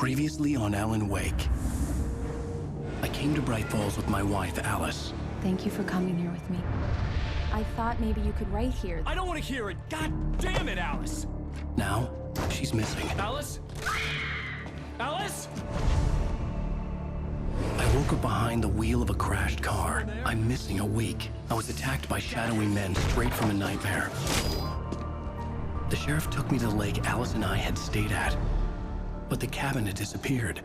Previously on Alan Wake. I came to Bright Falls with my wife, Alice. Thank you for coming here with me. I thought maybe you could write here. I don't want to hear it! God damn it, Alice! Now, she's missing. Alice? Alice? I woke up behind the wheel of a crashed car. I'm missing a week. I was attacked by shadowy men straight from a nightmare. The sheriff took me to the lake Alice and I had stayed at, but the cabin had disappeared.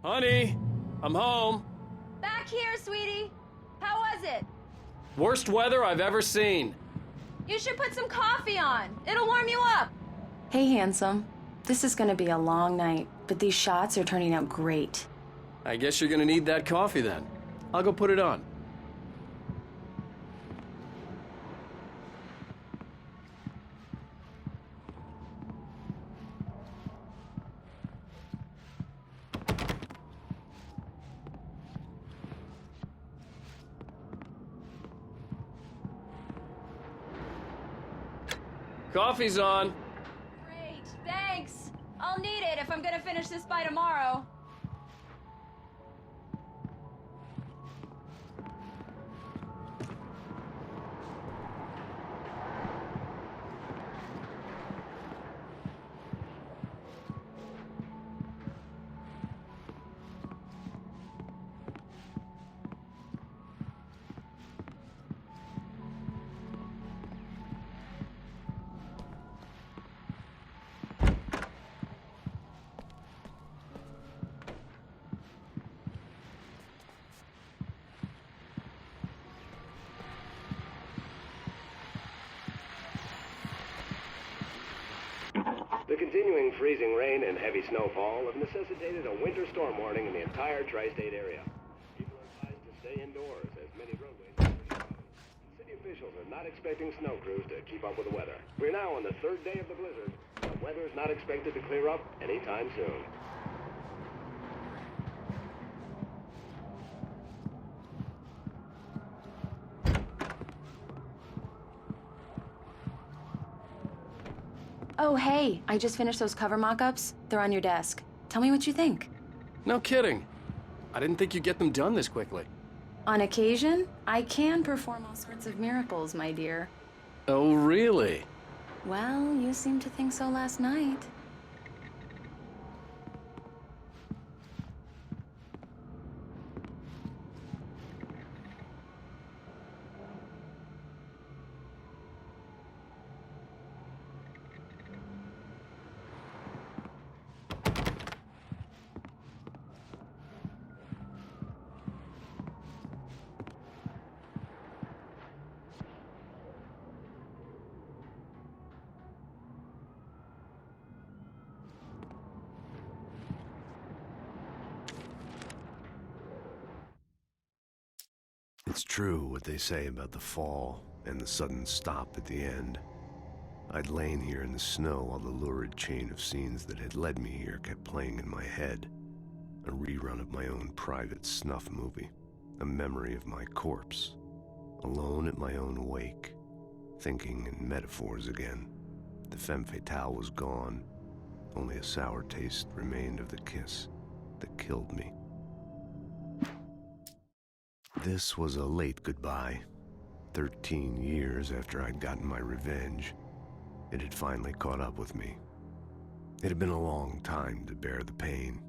Honey, I'm home. Back here, sweetie. How was it? Worst weather I've ever seen. You should put some coffee on. It'll warm you up. Hey, handsome. This is gonna be a long night, but these shots are turning out great. I guess you're gonna need that coffee then. I'll go put it on. Coffee's on. Great, thanks. I'll need it if I'm gonna finish this by tomorrow. The continuing freezing rain and heavy snowfall have necessitated a winter storm warning in the entire tri-state area. People are advised to stay indoors as many roadways are closed. City officials are not expecting snow crews to keep up with the weather. We're now on the third day of the blizzard. The weather is not expected to clear up anytime soon. Oh, hey, I just finished those cover mock-ups. They're on your desk. Tell me what you think. No kidding. I didn't think you'd get them done this quickly. On occasion, I can perform all sorts of miracles, my dear. Oh, really? Well, you seemed to think so last night. It's true what they say about the fall and the sudden stop at the end. I'd lain here in the snow while the lurid chain of scenes that had led me here kept playing in my head. A rerun of my own private snuff movie, a memory of my corpse, alone at my own wake, thinking in metaphors again. The femme fatale was gone. Only a sour taste remained of the kiss that killed me. This was a late goodbye. 13 years after I'd gotten my revenge, it had finally caught up with me. It had been a long time to bear the pain.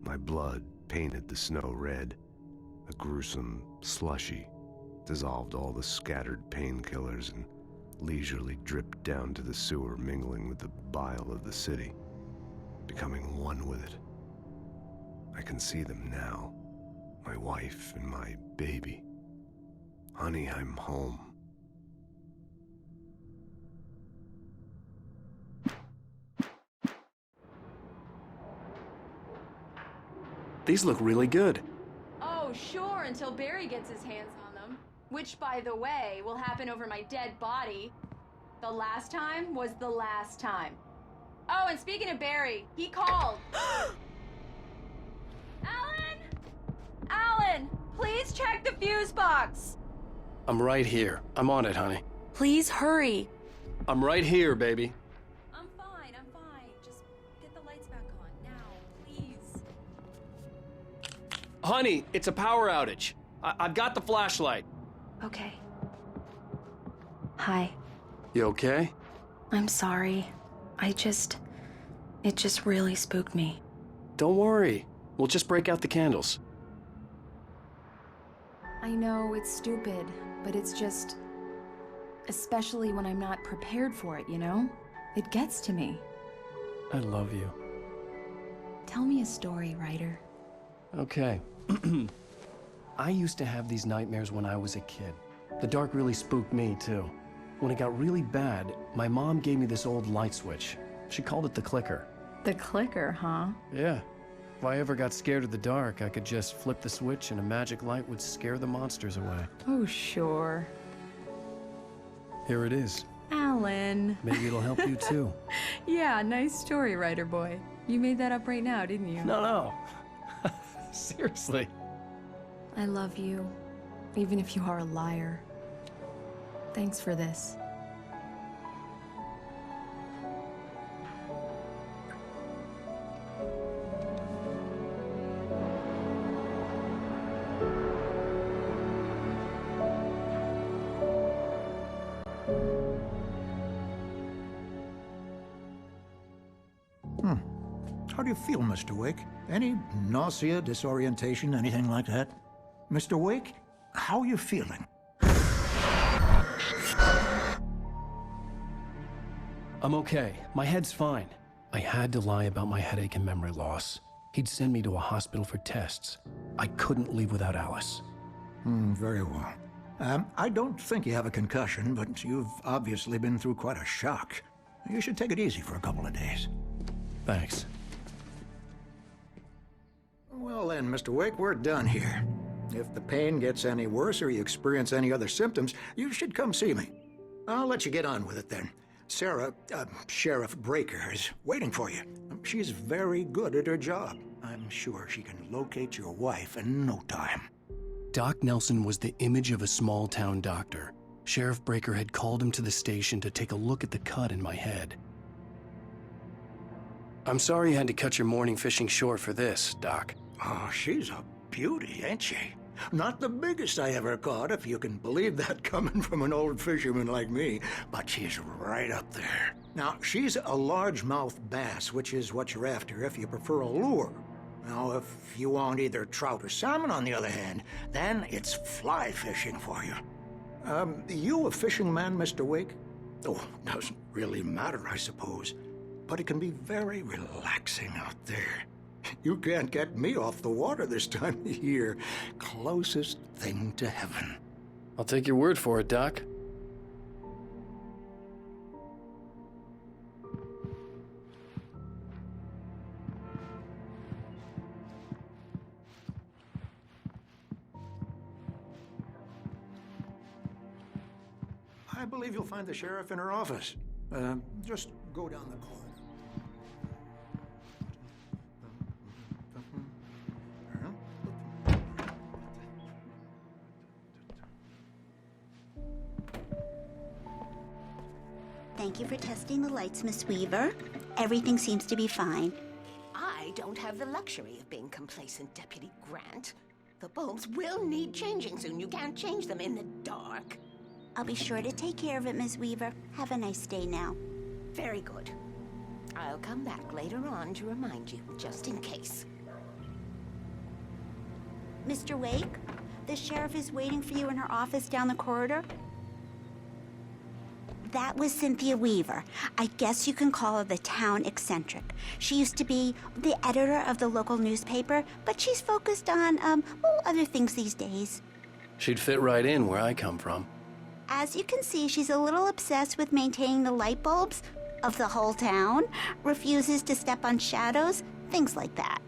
My blood painted the snow red. A gruesome slushy dissolved all the scattered painkillers and leisurely dripped down to the sewer, mingling with the bile of the city, becoming one with it. I can see them now. My wife and my baby. Honey, I'm home. These look really good. Oh, sure, until Barry gets his hands on them. Which, by the way, will happen over my dead body. The last time was the last time. Oh, and speaking of Barry, he called. Alan! Alan, please check the fuse box. I'm right here. I'm on it, honey. Please hurry. I'm right here, baby. I'm fine. Just get the lights back on now, please. Honey, it's a power outage. I've got the flashlight. Okay. Hi. You okay? I'm sorry. It just really spooked me. Don't worry. We'll just break out the candles. I know it's stupid, but it's just... Especially when I'm not prepared for it, you know? It gets to me. I love you. Tell me a story, writer. Okay. I used to have these nightmares when I was a kid. The dark really spooked me, too. When it got really bad, my mom gave me this old light switch. She called it the clicker. The clicker, huh? Yeah. If I ever got scared of the dark, I could just flip the switch and a magic light would scare the monsters away. Oh, sure. Here it is. Alan. Maybe it'll help you, too. Yeah, nice story, writer boy. You made that up right now, didn't you? No. Seriously. I love you, even if you are a liar. Thanks for this. How do you feel, Mr. Wake? Any nausea, disorientation, anything like that? Mr. Wake, how are you feeling? I'm okay. My head's fine. I had to lie about my headache and memory loss. He'd send me to a hospital for tests. I couldn't leave without Alice. Very well. I don't think you have a concussion, but you've obviously been through quite a shock. You should take it easy for a couple of days. Thanks. Well then, Mr. Wake, we're done here. If the pain gets any worse or you experience any other symptoms, you should come see me. I'll let you get on with it then. Sarah, Sheriff Breaker, is waiting for you. She's very good at her job. I'm sure she can locate your wife in no time. Doc Nelson was the image of a small-town doctor. Sheriff Breaker had called him to the station to take a look at the cut in my head. I'm sorry you had to cut your morning fishing short for this, Doc. Oh, she's a beauty, ain't she? Not the biggest I ever caught, if you can believe that coming from an old fisherman like me, but she's right up there. Now, she's a largemouth bass, which is what you're after if you prefer a lure. Now, if you want either trout or salmon, on the other hand, then it's fly fishing for you. You a fishing man, Mr. Wake? Oh, doesn't really matter, I suppose. But it can be very relaxing out there. You can't get me off the water this time of year. Closest thing to heaven. I'll take your word for it, Doc. I believe you'll find the sheriff in her office. Just go down the corridor. Thank you for testing the lights, Miss Weaver. Everything seems to be fine. I don't have the luxury of being complacent, Deputy Grant. The bulbs will need changing soon. You can't change them in the dark. I'll be sure to take care of it, Miss Weaver. Have a nice day now. Very good. I'll come back later on to remind you, just in case. Mr. Wake, the sheriff is waiting for you in her office down the corridor. That was Cynthia Weaver. I guess you can call her the town eccentric. She used to be the editor of the local newspaper, but she's focused on, other things these days. She'd fit right in where I come from. As you can see, she's a little obsessed with maintaining the light bulbs of the whole town, refuses to step on shadows, things like that.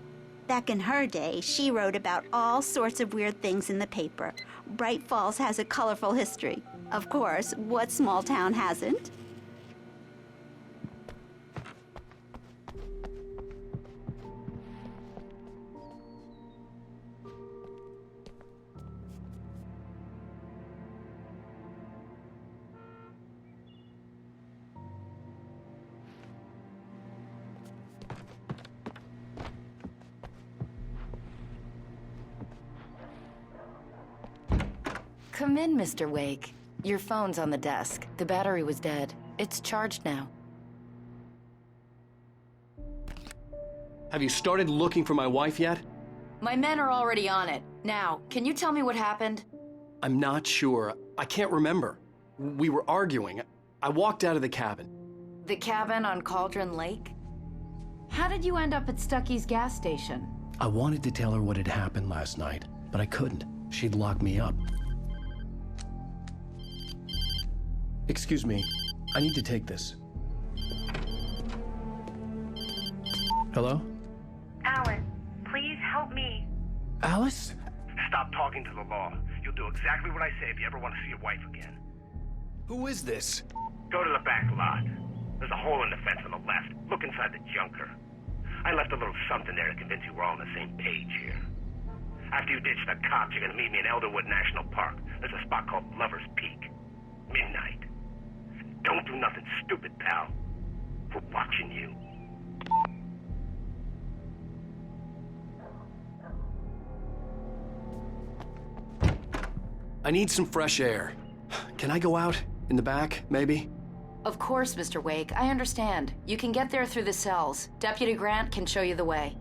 Back in her day, she wrote about all sorts of weird things in the paper. Bright Falls has a colorful history. Of course, what small town hasn't? Come in, Mr. Wake. Your phone's on the desk. The battery was dead. It's charged now. Have you started looking for my wife yet? My men are already on it. Now, can you tell me what happened? I'm not sure. I can't remember. We were arguing. I walked out of the cabin. The cabin on Cauldron Lake? How did you end up at Stucky's gas station? I wanted to tell her what had happened last night, but I couldn't. She'd lock me up. Excuse me. I need to take this. Hello? Alan, please help me. Alice? Stop talking to the law. You'll do exactly what I say if you ever want to see your wife again. Who is this? Go to the back lot. There's a hole in the fence on the left. Look inside the junker. I left a little something there to convince you we're all on the same page here. After you ditch the cops, you're gonna meet me in Elderwood National Park. There's a spot called Lover's Peak. Midnight. Don't do nothing stupid, pal. We're watching you. I need some fresh air. Can I go out? In the back, maybe? Of course, Mr. Wake. I understand. You can get there through the cells. Deputy Grant can show you the way.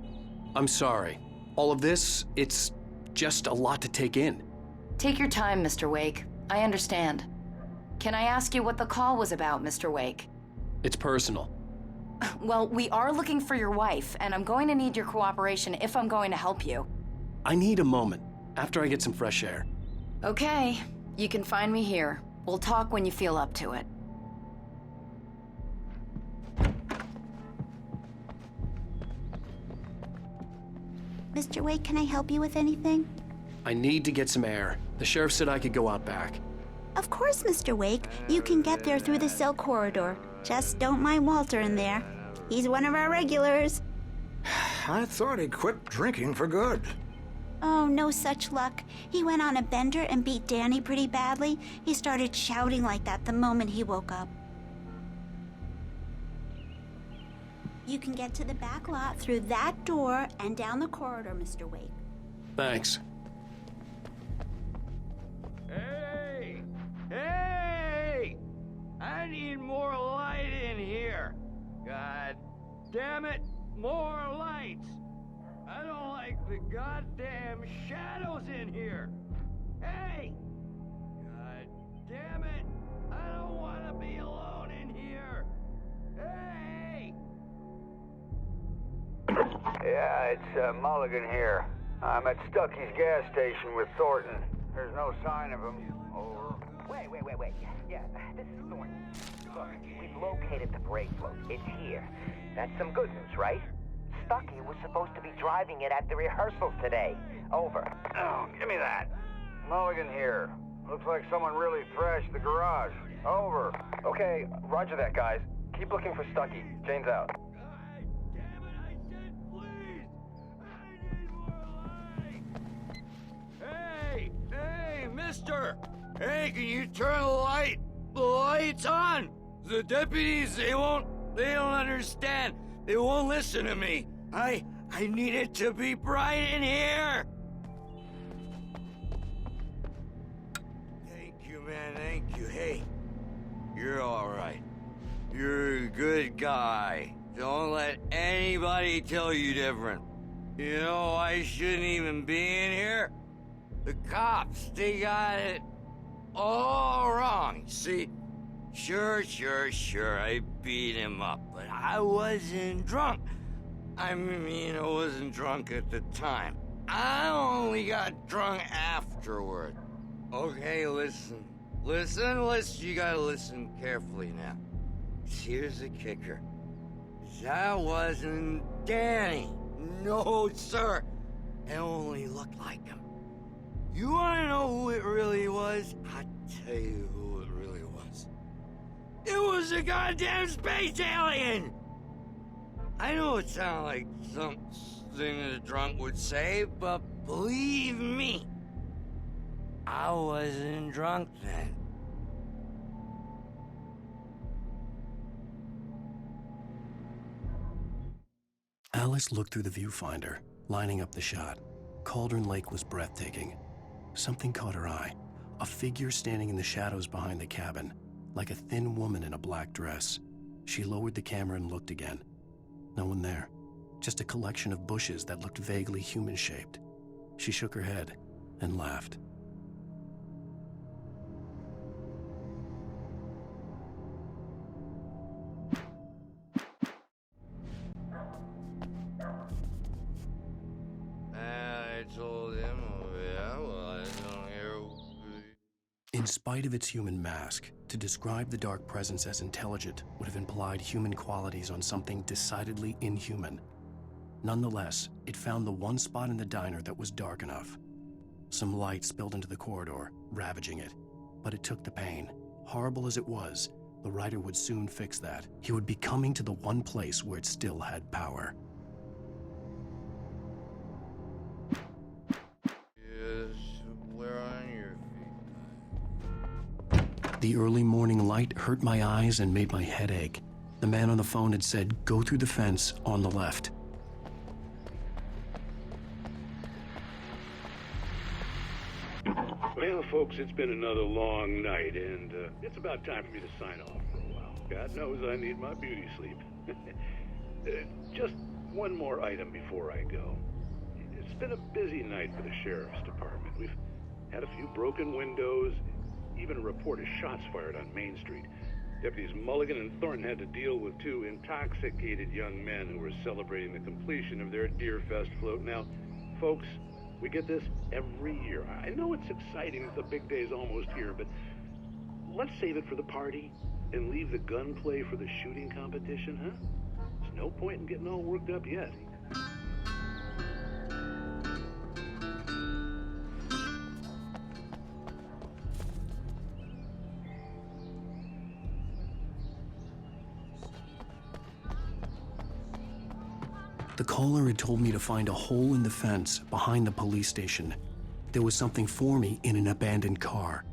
I'm sorry. All of this, it's just a lot to take in. Take your time, Mr. Wake. I understand. Can I ask you what the call was about, Mr. Wake? It's personal. Well, we are looking for your wife, and I'm going to need your cooperation if I'm going to help you. I need a moment, after I get some fresh air. Okay. You can find me here. We'll talk when you feel up to it. Mr. Wake, can I help you with anything? I need to get some air. The sheriff said I could go out back. Of course, Mr. Wake. You can get there through the cell corridor. Just don't mind Walter in there. He's one of our regulars. I thought he quit drinking for good. Oh, no such luck. He went on a bender and beat Danny pretty badly. He started shouting like that the moment he woke up. You can get to the back lot through that door and down the corridor, Mr. Wake. Thanks. Hey! Hey! I need more light in here. God damn it, more lights. I don't like the goddamn shadows in here. Hey! God damn it, I don't want to be alone in here. Hey! Yeah, it's Mulligan here. I'm at Stucky's gas station with Thornton. There's no sign of him. Over. Wait. Yeah, this is Thornton. Look, we've located the brake float. It's here. That's some good news, right? Stucky was supposed to be driving it at the rehearsals today. Over. Oh, give me that. Mulligan here. Looks like someone really thrashed the garage. Over. Okay, roger that, guys. Keep looking for Stucky. Jane's out. Hey, mister! Hey, can you turn the lights on? The deputies, they don't understand. They won't listen to me. I need it to be bright in here. Thank you, man, thank you. Hey, you're all right. You're a good guy. Don't let anybody tell you different. You know, I shouldn't even be in here. The cops, they got it all wrong. See, sure, I beat him up, but I wasn't drunk. I mean, I wasn't drunk at the time. I only got drunk afterward. Okay, listen, you gotta listen carefully now. Here's the kicker. That wasn't Danny. No, sir. It only looked like him. You wanna know who it really was? I'll tell you who it really was. It was a goddamn space alien! I know it sounds like something a drunk would say, but believe me, I wasn't drunk then. Alice looked through the viewfinder, lining up the shot. Cauldron Lake was breathtaking. Something caught her eye. A figure standing in the shadows behind the cabin, like a thin woman in a black dress. She lowered the camera and looked again. No one there. Just a collection of bushes that looked vaguely human-shaped. She shook her head and laughed. I told him, yeah, well, I don't hear. In spite of its human mask, to describe the dark presence as intelligent would have implied human qualities on something decidedly inhuman. Nonetheless, it found the one spot in the diner that was dark enough. Some light spilled into the corridor, ravaging it. But it took the pain. Horrible as it was, the writer would soon fix that. He would be coming to the one place where it still had power. Yes, where on your feet? The early morning light hurt my eyes and made my head ache. The man on the phone had said, "Go through the fence on the left." Well, folks, it's been another long night, and it's about time for me to sign off for a while. God knows I need my beauty sleep. Just one more item before I go. It's been a busy night for the sheriff's department. We've had a few broken windows, even a report of shots fired on Main Street. Deputies Mulligan and Thornton had to deal with two intoxicated young men who were celebrating the completion of their Deerfest float. Now, folks, we get this every year. I know it's exciting that the big day's almost here, but let's save it for the party and leave the gunplay for the shooting competition, huh? There's no point in getting all worked up yet. The caller had told me to find a hole in the fence behind the police station. There was something for me in an abandoned car.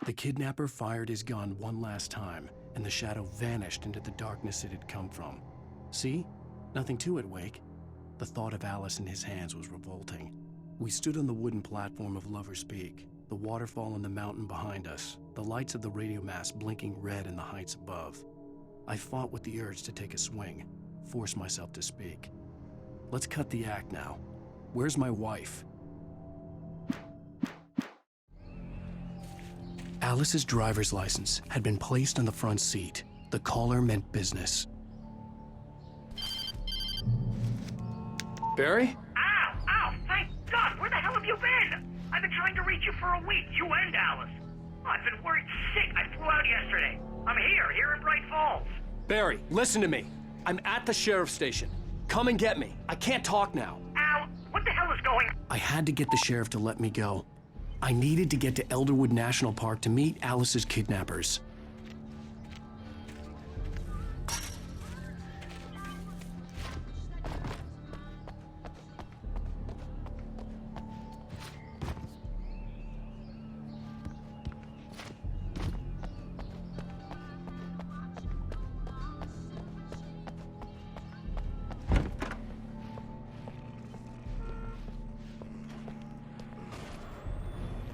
The kidnapper fired his gun one last time, and the shadow vanished into the darkness it had come from. See? Nothing to it, Wake. The thought of Alice in his hands was revolting. We stood on the wooden platform of Lover's Peak, the waterfall on the mountain behind us, the lights of the radio mast blinking red in the heights above. I fought with the urge to take a swing, force myself to speak. Let's cut the act now. Where's my wife? Alice's driver's license had been placed on the front seat. The caller meant business. Barry? Ow! Ow! Thank God! Where the hell have you been? I've been trying to reach you for a week, you and Alice. Oh, I've been worried sick. I flew out yesterday. I'm here in Bright Falls. Barry, listen to me. I'm at the sheriff's station. Come and get me. I can't talk now. Al, what the hell is going on? I had to get the sheriff to let me go. I needed to get to Elderwood National Park to meet Alice's kidnappers.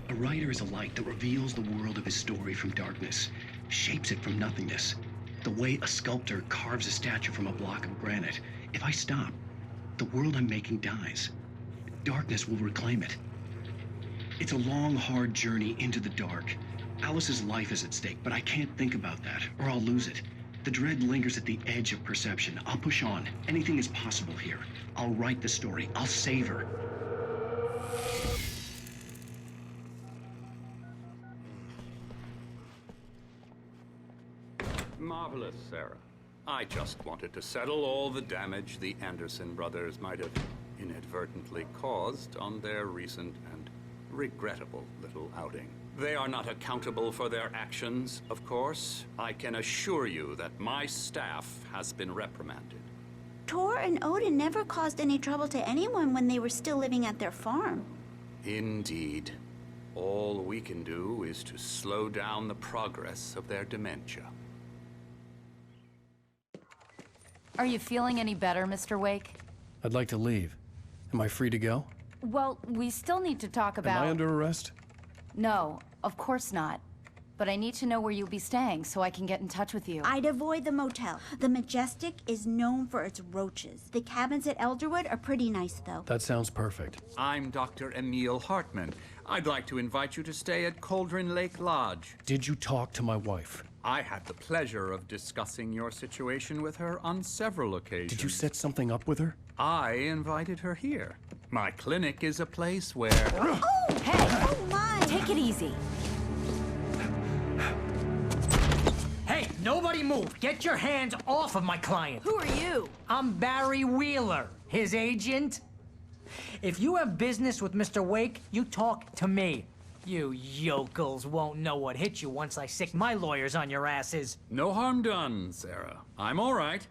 A writer is a light that reveals the world of his story from darkness, shapes it from nothingness. The way a sculptor carves a statue from a block of granite. If I stop, the world I'm making dies. Darkness will reclaim it. It's a long, hard journey into the dark. Alice's life is at stake, but I can't think about that, or I'll lose it. The dread lingers at the edge of perception. I'll push on. Anything is possible here. I'll write the story. I'll save her. Ma, marvelous, Sarah. I just wanted to settle all the damage the Anderson brothers might have inadvertently caused on their recent and regrettable little outing. They are not accountable for their actions, of course. I can assure you that my staff has been reprimanded. Tor and Odin never caused any trouble to anyone when they were still living at their farm. Indeed. All we can do is to slow down the progress of their dementia. Are you feeling any better, Mr. Wake? I'd like to leave. Am I free to go? Well, we still need to talk about... Am I under arrest? No, of course not. But I need to know where you'll be staying so I can get in touch with you. I'd avoid the motel. The Majestic is known for its roaches. The cabins at Elderwood are pretty nice, though. That sounds perfect. I'm Dr. Emil Hartman. I'd like to invite you to stay at Cauldron Lake Lodge. Did you talk to my wife? I had the pleasure of discussing your situation with her on several occasions. Did you set something up with her? I invited her here. My clinic is a place where... Oh! Hey! Oh, my! Take it easy. Hey, nobody move! Get your hands off of my client! Who are you? I'm Barry Wheeler, his agent. If you have business with Mr. Wake, you talk to me. You yokels won't know what hit you once I sick my lawyers on your asses. No harm done, Sarah. I'm all right.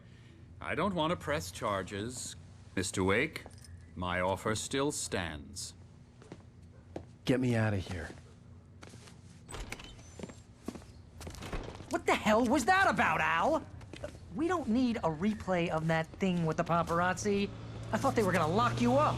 I don't want to press charges. Mr. Wake, my offer still stands. Get me out of here. What the hell was that about, Al? We don't need a replay of that thing with the paparazzi. I thought they were gonna lock you up.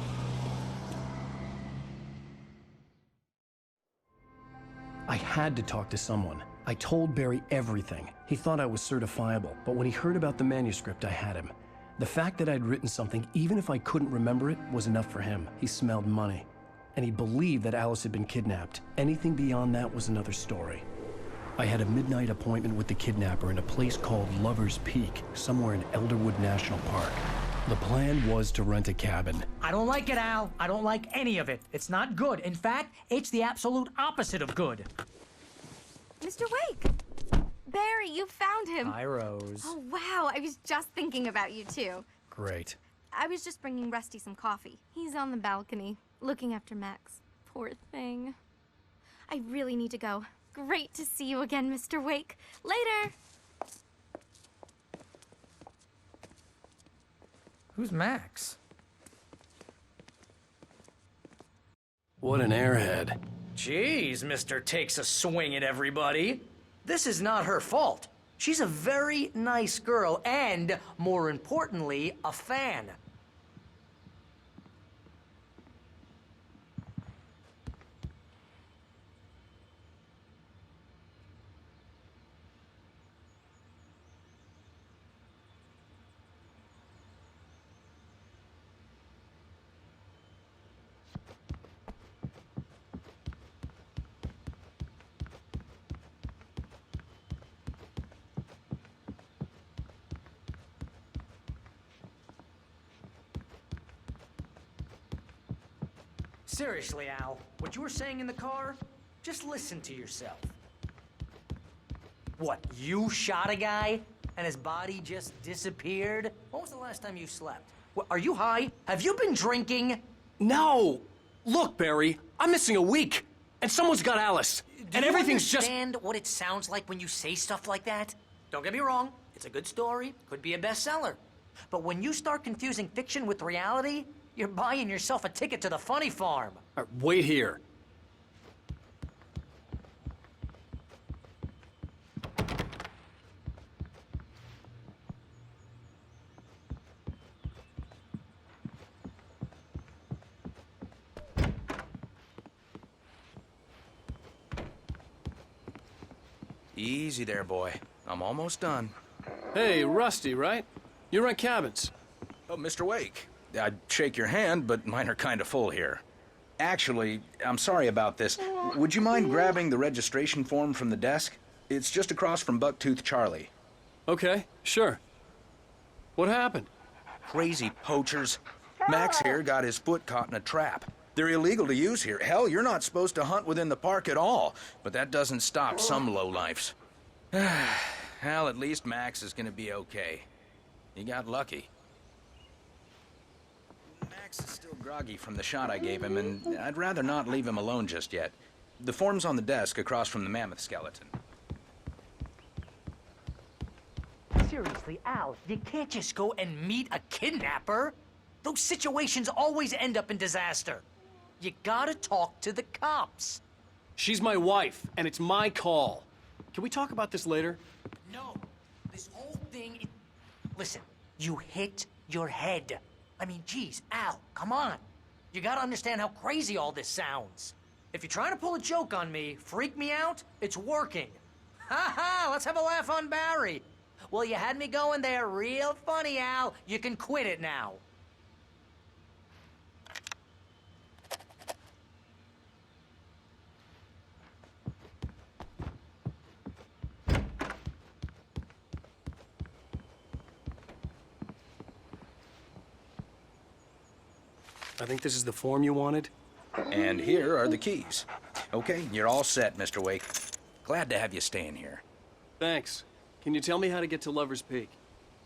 I had to talk to someone. I told Barry everything. He thought I was certifiable, but when he heard about the manuscript, I had him. The fact that I'd written something, even if I couldn't remember it, was enough for him. He smelled money. And he believed that Alice had been kidnapped. Anything beyond that was another story. I had a midnight appointment with the kidnapper in a place called Lover's Peak, somewhere in Elderwood National Park. The plan was to rent a cabin. I don't like it, Al. I don't like any of it. It's not good. In fact, it's the absolute opposite of good. Mr. Wake! Barry, you found him. Hi, Rose. Oh, wow. I was just thinking about you, too. Great. I was just bringing Rusty some coffee. He's on the balcony, looking after Max. Poor thing. I really need to go. Great to see you again, Mr. Wake. Later! Who's Max? What an airhead. Jeez, Mr. Takes a swing at everybody. This is not her fault. She's a very nice girl and, more importantly, a fan. Seriously, Al, what you were saying in the car, just listen to yourself. What, you shot a guy and his body just disappeared? When was the last time you slept? What, are you high? Have you been drinking? No! Look, Barry, I'm missing a week, and someone's got Alice, and everything's just... Do you understand what it sounds like when you say stuff like that? Don't get me wrong, it's a good story, could be a bestseller. But when you start confusing fiction with reality, you're buying yourself a ticket to the funny farm. Wait here. Easy there, boy. I'm almost done. Hey, Rusty, right? You rent cabins. Oh, Mr. Wake. I'd shake your hand, but mine are kind of full here. Actually, I'm sorry about this. Would you mind grabbing the registration form from the desk? It's just across from Bucktooth Charlie. Okay, sure. What happened? Crazy poachers. Max here got his foot caught in a trap. They're illegal to use here. Hell, you're not supposed to hunt within the park at all. But that doesn't stop some lowlifes. Well, at least Max is gonna be okay. He got lucky. Max is still groggy from the shot I gave him, and I'd rather not leave him alone just yet. The form's on the desk across from the mammoth skeleton. Seriously, Al, you can't just go and meet a kidnapper. Those situations always end up in disaster. You gotta talk to the cops. She's my wife, and it's my call. Can we talk about this later? No, this whole thing... Listen, you hit your head. I mean, geez, Al, come on. You gotta understand how crazy all this sounds. If you're trying to pull a joke on me, freak me out, it's working. Ha ha, let's have a laugh on Barry. Well, you had me going there real funny, Al. You can quit it now. I think this is the form you wanted. And here are the keys. Okay, you're all set, Mr. Wake. Glad to have you staying here. Thanks. Can you tell me how to get to Lover's Peak?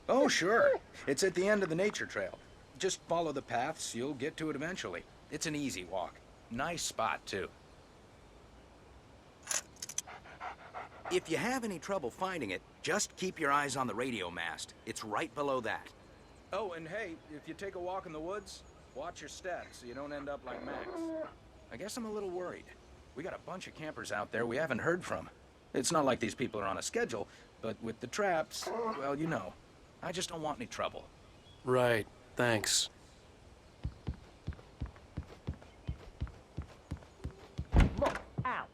Oh, sure. It's at the end of the nature trail. Just follow the paths, you'll get to it eventually. It's an easy walk. Nice spot, too. If you have any trouble finding it, just keep your eyes on the radio mast. It's right below that. Oh, and hey, if you take a walk in the woods, watch your steps so you don't end up like Max. I guess I'm a little worried. We got a bunch of campers out there we haven't heard from. It's not like these people are on a schedule, but with the traps, well, you know. I just don't want any trouble. Right. Thanks. Look, Al,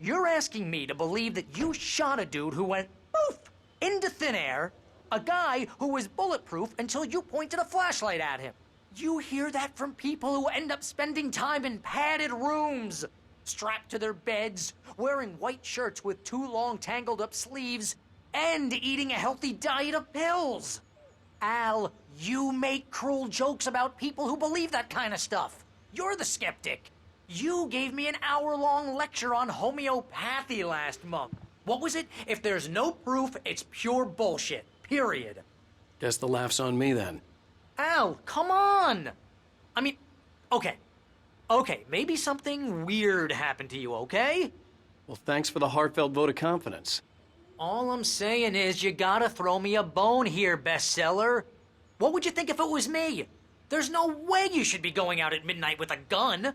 you're asking me to believe that you shot a dude who went poof into thin air, a guy who was bulletproof until you pointed a flashlight at him. You hear that from people who end up spending time in padded rooms, strapped to their beds, wearing white shirts with too long tangled up sleeves, and eating a healthy diet of pills. Al, you make cruel jokes about people who believe that kind of stuff. You're the skeptic. You gave me an hour-long lecture on homeopathy last month. What was it? If there's no proof, it's pure bullshit. Period. Guess the laugh's on me then. Al, come on! I mean, okay. Okay, maybe something weird happened to you, okay? Well, thanks for the heartfelt vote of confidence. All I'm saying is you gotta throw me a bone here, bestseller. What would you think if it was me? There's no way you should be going out at midnight with a gun.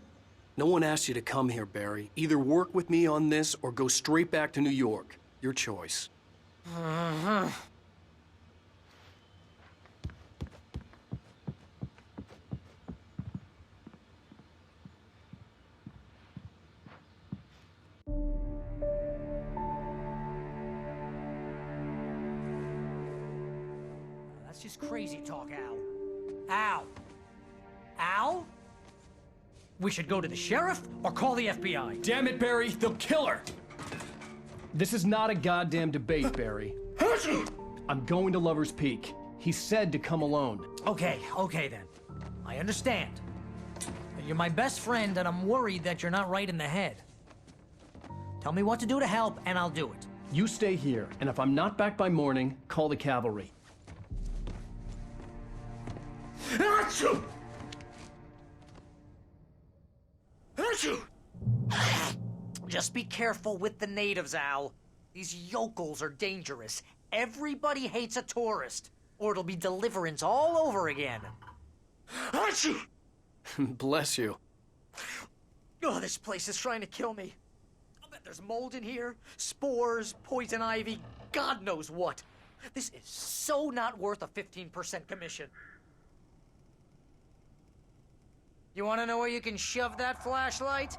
No one asked you to come here, Barry. Either work with me on this or go straight back to New York. Your choice. That's just crazy talk, Al. Al? Al? We should go to the sheriff or call the FBI. Damn it, Barry, they'll kill her! This is not a goddamn debate, Barry. I'm going to Lover's Peak. He said to come alone. Okay then. I understand. You're my best friend, and I'm worried that you're not right in the head. Tell me what to do to help, and I'll do it. You stay here, and if I'm not back by morning, call the cavalry. Achoo! Just be careful with the natives, Al. These yokels are dangerous. Everybody hates a tourist, or it'll be deliverance all over again. Achoo! Bless you. Oh, this place is trying to kill me. I'll bet there's mold in here, spores, poison ivy, God knows what. This is so not worth a 15% commission. You want to know where you can shove that flashlight?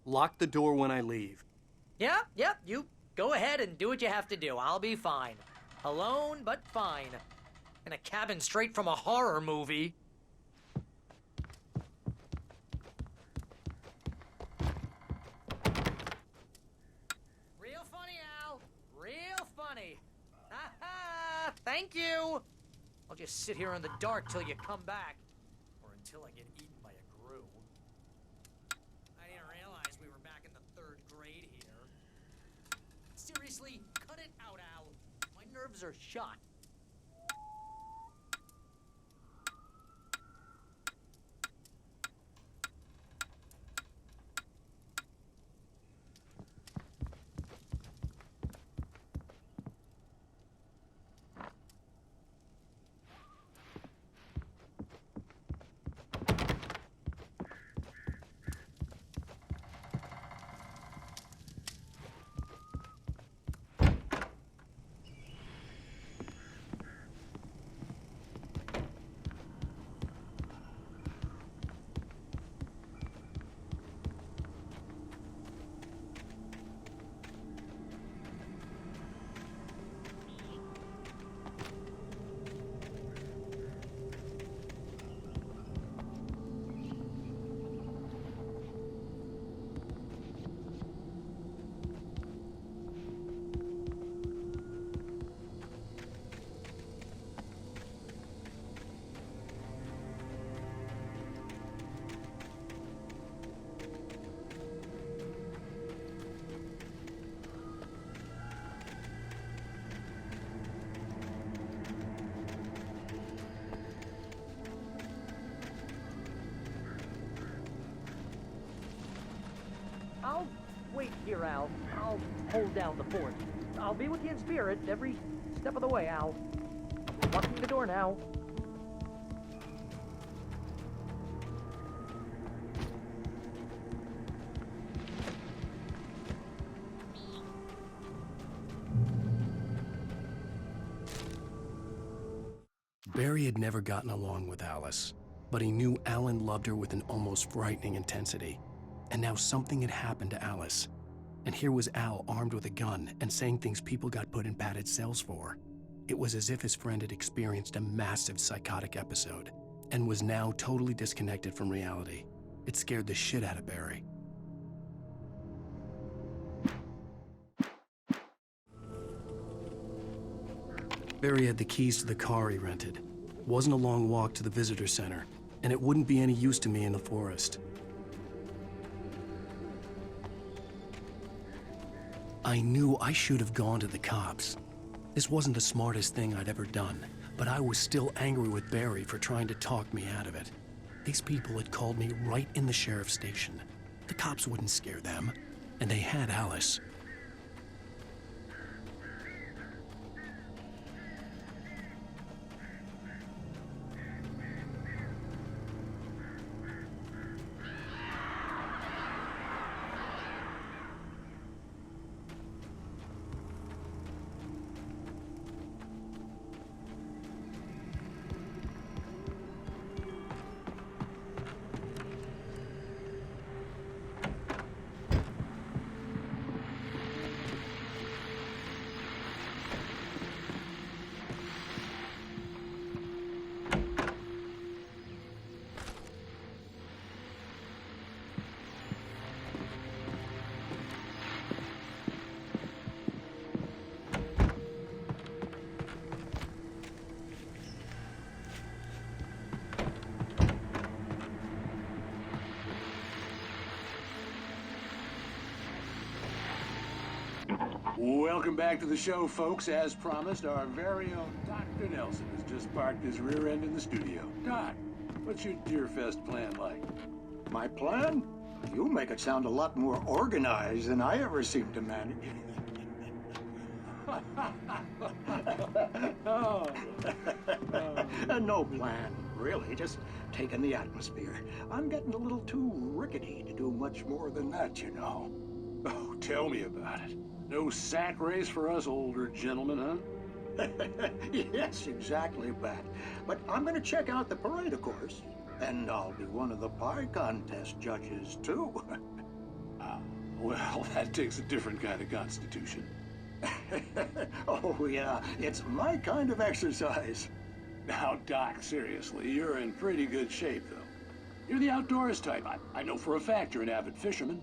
Lock the door when I leave. Yep, you go ahead and do what you have to do. I'll be fine. Alone, but fine. In a cabin straight from a horror movie. Real funny, Al. Real funny. Ha ha! Thank you! I'll just sit here in the dark till you come back. Or until I get eaten by a grue. I didn't realize we were back in the 3rd grade here. Seriously, cut nerves are shot. I'll wait here, Al. I'll hold down the fort. I'll be with you in spirit every step of the way, Al. Locking the door now. Barry had never gotten along with Alice, but he knew Alan loved her with an almost frightening intensity. And now something had happened to Alice. And here was Al armed with a gun and saying things people got put in padded cells for. It was as if his friend had experienced a massive psychotic episode and was now totally disconnected from reality. It scared the shit out of Barry. Barry had the keys to the car he rented. It wasn't a long walk to the visitor center, and it wouldn't be any use to me in the forest. I knew I should have gone to the cops. This wasn't the smartest thing I'd ever done, but I was still angry with Barry for trying to talk me out of it. These people had called me right in the sheriff's station. The cops wouldn't scare them, and they had Alice. Welcome back to the show, folks. As promised, our very own Dr. Nelson has just parked his rear end in the studio. Doc, what's your Deerfest plan like? My plan? You make it sound a lot more organized than I ever seem to manage. No plan, really. Just taking the atmosphere. I'm getting a little too rickety to do much more than that, you know. Oh, tell me about it. No sack race for us older gentlemen, huh? Yes, exactly, Bat. But I'm gonna check out the parade, of course. And I'll be one of the pie contest judges, too. Well, that takes a different kind of constitution. Oh, yeah. It's my kind of exercise. Now, Doc, seriously, you're in pretty good shape, though. You're the outdoors type. I know for a fact you're an avid fisherman.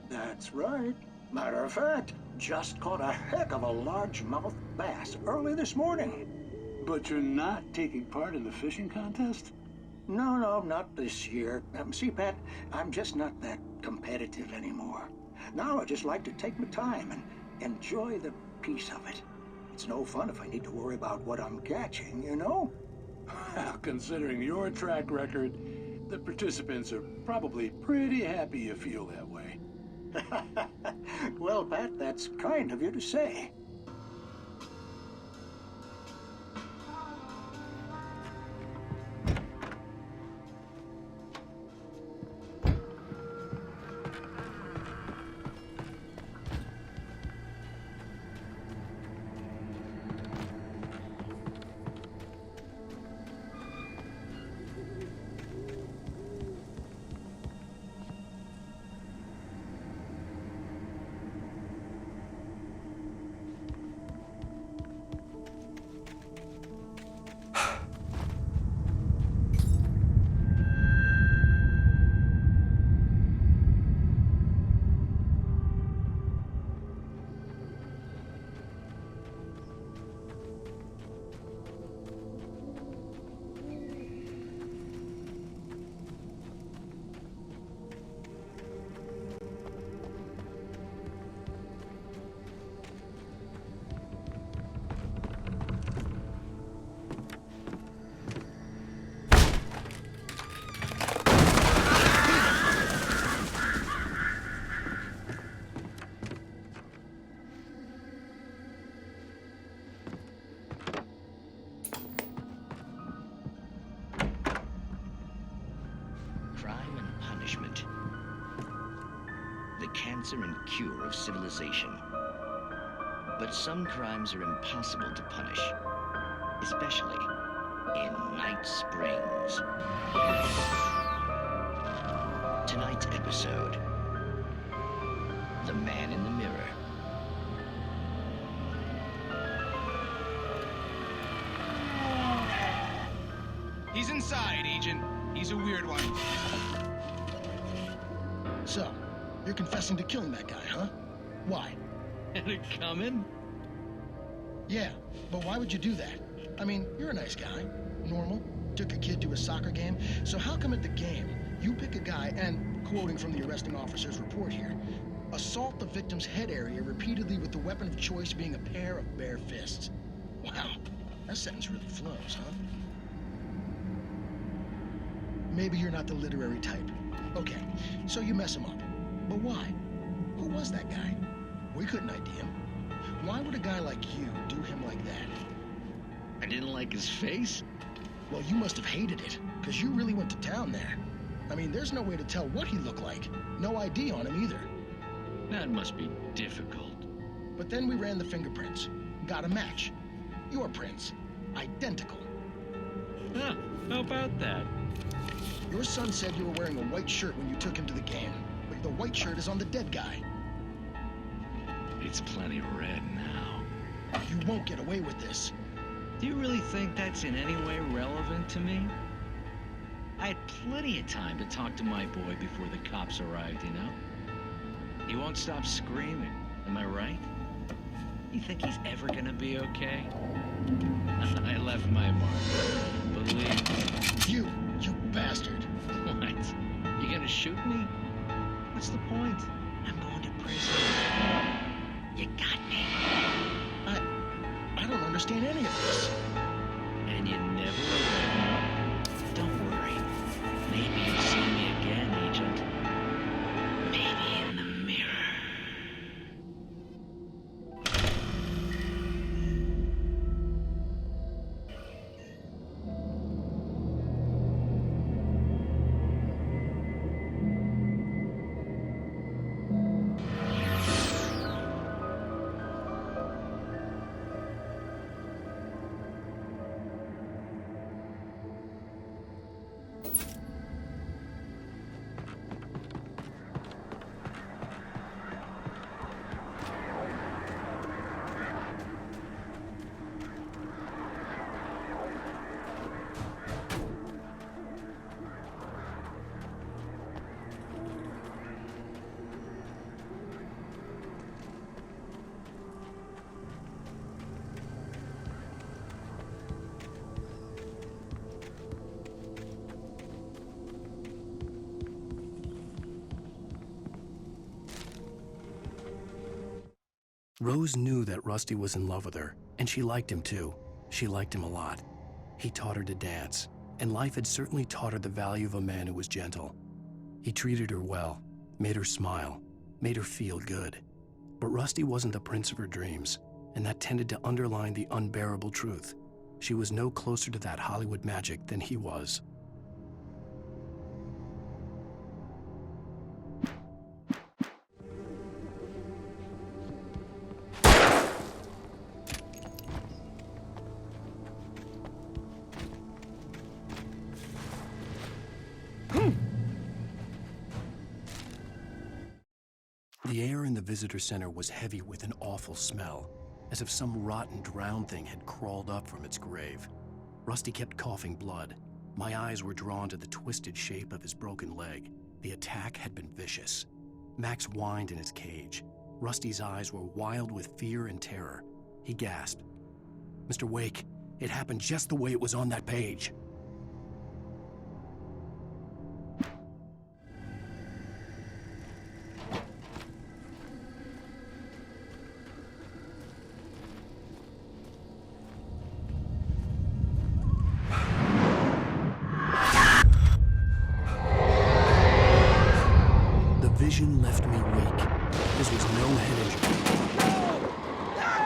That's right. Matter of fact, just caught a heck of a largemouth bass early this morning. But you're not taking part in the fishing contest? No, not this year. See, Pat, I'm just not that competitive anymore. Now I just like to take my time and enjoy the peace of it. It's no fun if I need to worry about what I'm catching, you know? Considering your track record, the participants are probably pretty happy you feel that way. Well, Pat, that's kind of you to say. Crime and punishment. The cancer and cure of civilization. But some crimes are impossible to punish, especially in Night Springs. Tonight's episode, The Man in the Mirror. He's inside, Agent. He's a weird one. So, you're confessing to killing that guy, huh? Why? Had it coming? Yeah, but why would you do that? I mean, you're a nice guy. Normal. Took a kid to a soccer game. So how come at the game, you pick a guy and, quoting from the arresting officer's report here, assault the victim's head area repeatedly with the weapon of choice being a pair of bare fists? Wow, that sentence really flows, huh? Maybe you're not the literary type. Okay, so you mess him up. But why? Who was that guy? We couldn't ID him. Why would a guy like you do him like that? I didn't like his face? Well, you must have hated it, because you really went to town there. I mean, there's no way to tell what he looked like. No ID on him either. That must be difficult. But then we ran the fingerprints. Got a match. Your prints. Identical. Huh, how about that? Your son said you were wearing a white shirt when you took him to the game, but the white shirt is on the dead guy. It's plenty red now. You won't get away with this. Do you really think that's in any way relevant to me? I had plenty of time to talk to my boy before the cops arrived, you know? He won't stop screaming, am I right? You think he's ever gonna be okay? I left my mark, believe me. You bastard. What? You gonna shoot me? What's the point? I'm going to prison. You got me. I don't understand any of this. And you never will. Don't worry. Maybe you'll see me again, Agent. Maybe in the mirror. Rose knew that Rusty was in love with her, And she liked him too. She liked him a lot. He taught her to dance, and life had certainly taught her the value of a man who was gentle. He treated her well, made her smile, made her feel good. But Rusty wasn't the prince of her dreams, and that tended to underline the unbearable truth. She was no closer to that Hollywood magic than he was. The air in the visitor center was heavy with an awful smell, as if some rotten drowned thing had crawled up from its grave. Rusty kept coughing blood. My eyes were drawn to the twisted shape of his broken leg. The attack had been vicious. Max whined in his cage. Rusty's eyes were wild with fear and terror. He gasped, "Mr. Wake, it happened just the way it was on that page." Vision left me weak. This was no head injury. Damn.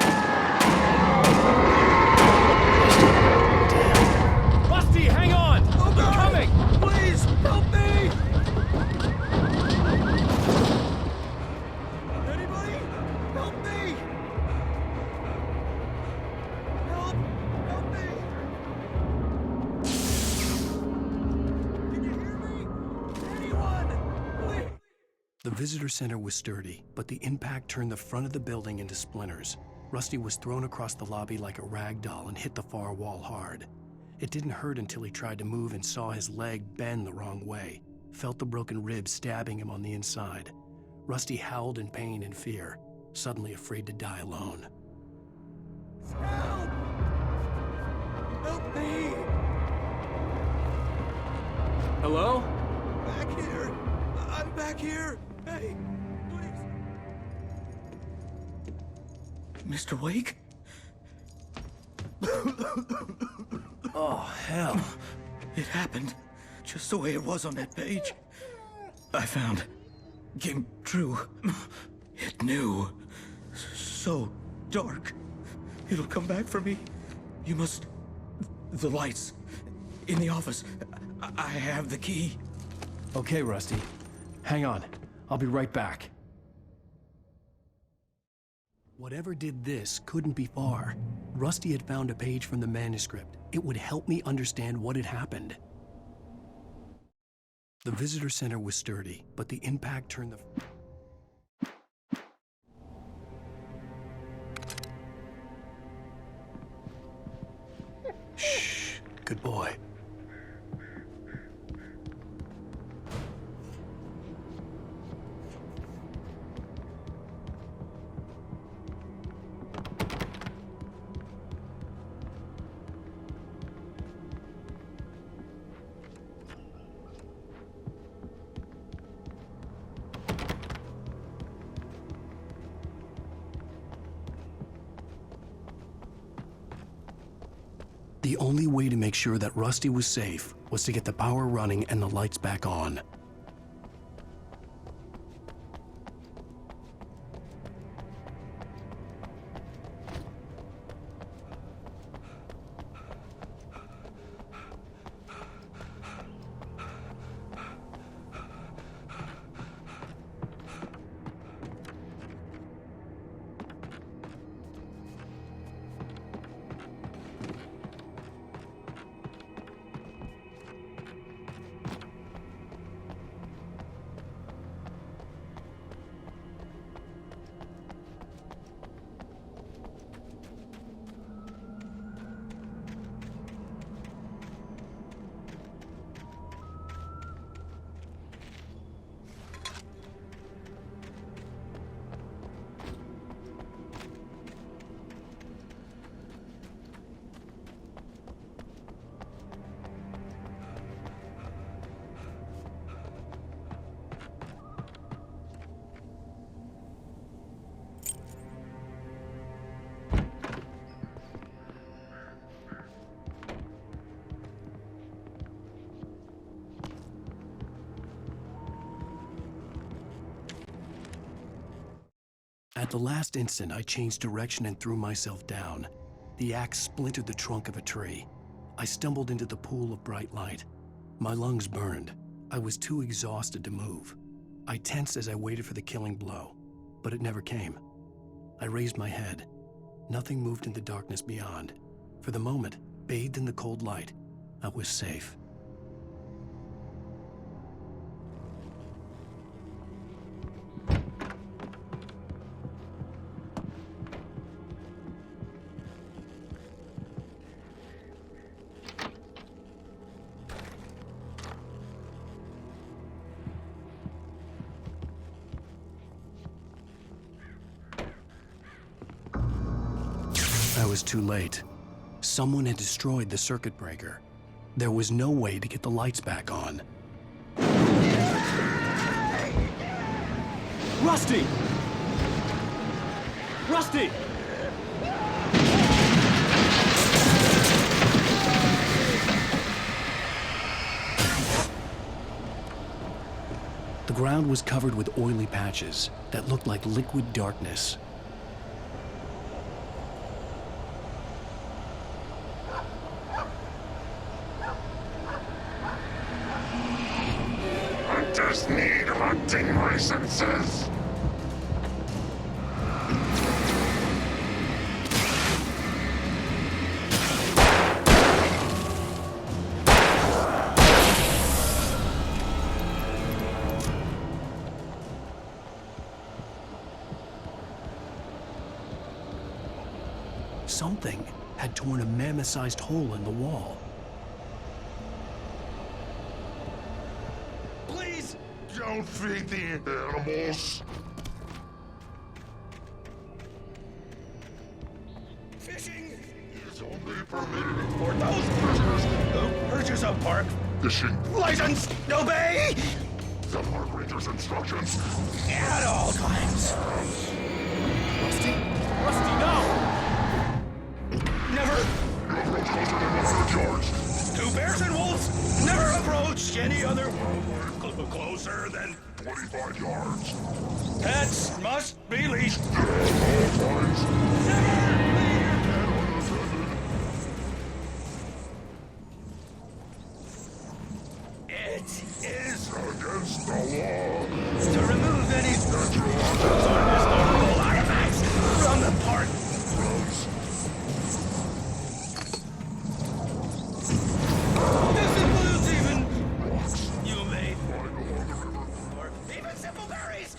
Rusty, hang on! Oh, I'm coming! Please, help me! Anybody? Help me! Help! Help me! Can you hear me? Anyone? Please! The visitor center was sturdy, but the impact turned the front of the building into splinters. Rusty was thrown across the lobby like a rag doll and hit the far wall hard. It didn't hurt until he tried to move and saw his leg bend the wrong way, felt the broken ribs stabbing him on the inside. Rusty howled in pain and fear, suddenly afraid to die alone. Help! Help me! Hello? Back here! I'm back here! Hey, please! Mr. Wake? Oh, hell. It happened just the way it was on that page. I found. Came true. It knew. So dark. It'll come back for me. You must... The lights. In the office. I have the key. Okay, Rusty. Hang on. I'll be right back. Whatever did this couldn't be far. Rusty had found a page from the manuscript. It would help me understand what had happened. The visitor center was sturdy, but the impact turned the... Shh. Good boy. The only way to make sure that Rusty was safe was to get the power running and the lights back on. At the last instant, I changed direction and threw myself down. The axe splintered the trunk of a tree. I stumbled into the pool of bright light. My lungs burned. I was too exhausted to move. I tensed as I waited for the killing blow, but it never came. I raised my head. Nothing moved in the darkness beyond. For the moment, bathed in the cold light, I was safe. I was too late. Someone had destroyed the circuit breaker. There was no way to get the lights back on. Rusty! Rusty! The ground was covered with oily patches that looked like liquid darkness. Hunters need hunting licenses. Something had torn a mammoth-sized hole in the wall. Please don't feed the animals. Fishing is only permitted for those persons who purchase a park fishing license. Obey the park ranger's instructions at all times. Rusty? Rusty, no! Never approach closer than 100 yards. Two bears and wolves never approach any other wildlife closer than 25 yards. Pets must be leashed at all times. Never leave your pet unattended. It is against the law to remove any natural objects or historical artifacts from the park grounds. This includes even rocks you may find along the river, or even simple berries.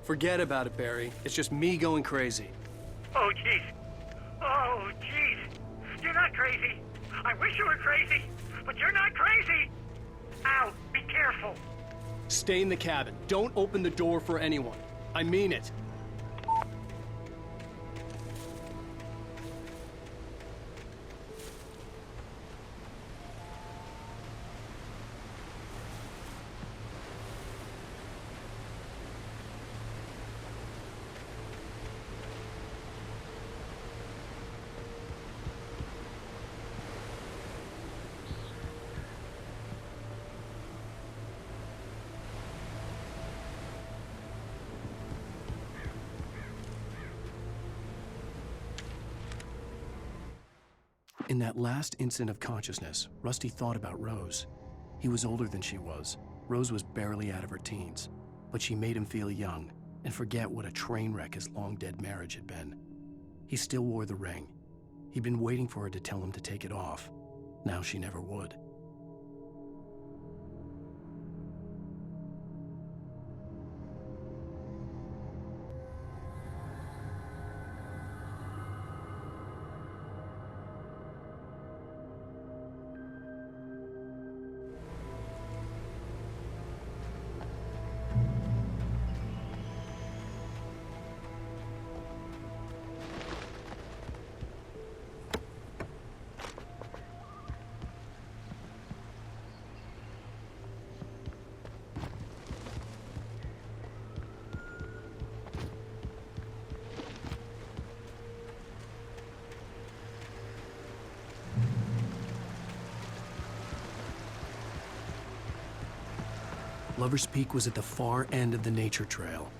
Forget about it, Barry. It's just me going crazy. Oh, jeez. Oh, jeez. You're not crazy. I wish you were crazy. but you're not crazy! Al, be careful! Stay in the cabin. Don't open the door for anyone. I mean it. In that last instant of consciousness, Rusty thought about Rose. He was older than she was. Rose was barely out of her teens, but she made him feel young and forget what a train wreck his long-dead marriage had been. He still wore the ring. He'd been waiting for her to tell him to take it off. Now she never would. Lover's Peak was at the far end of the nature trail.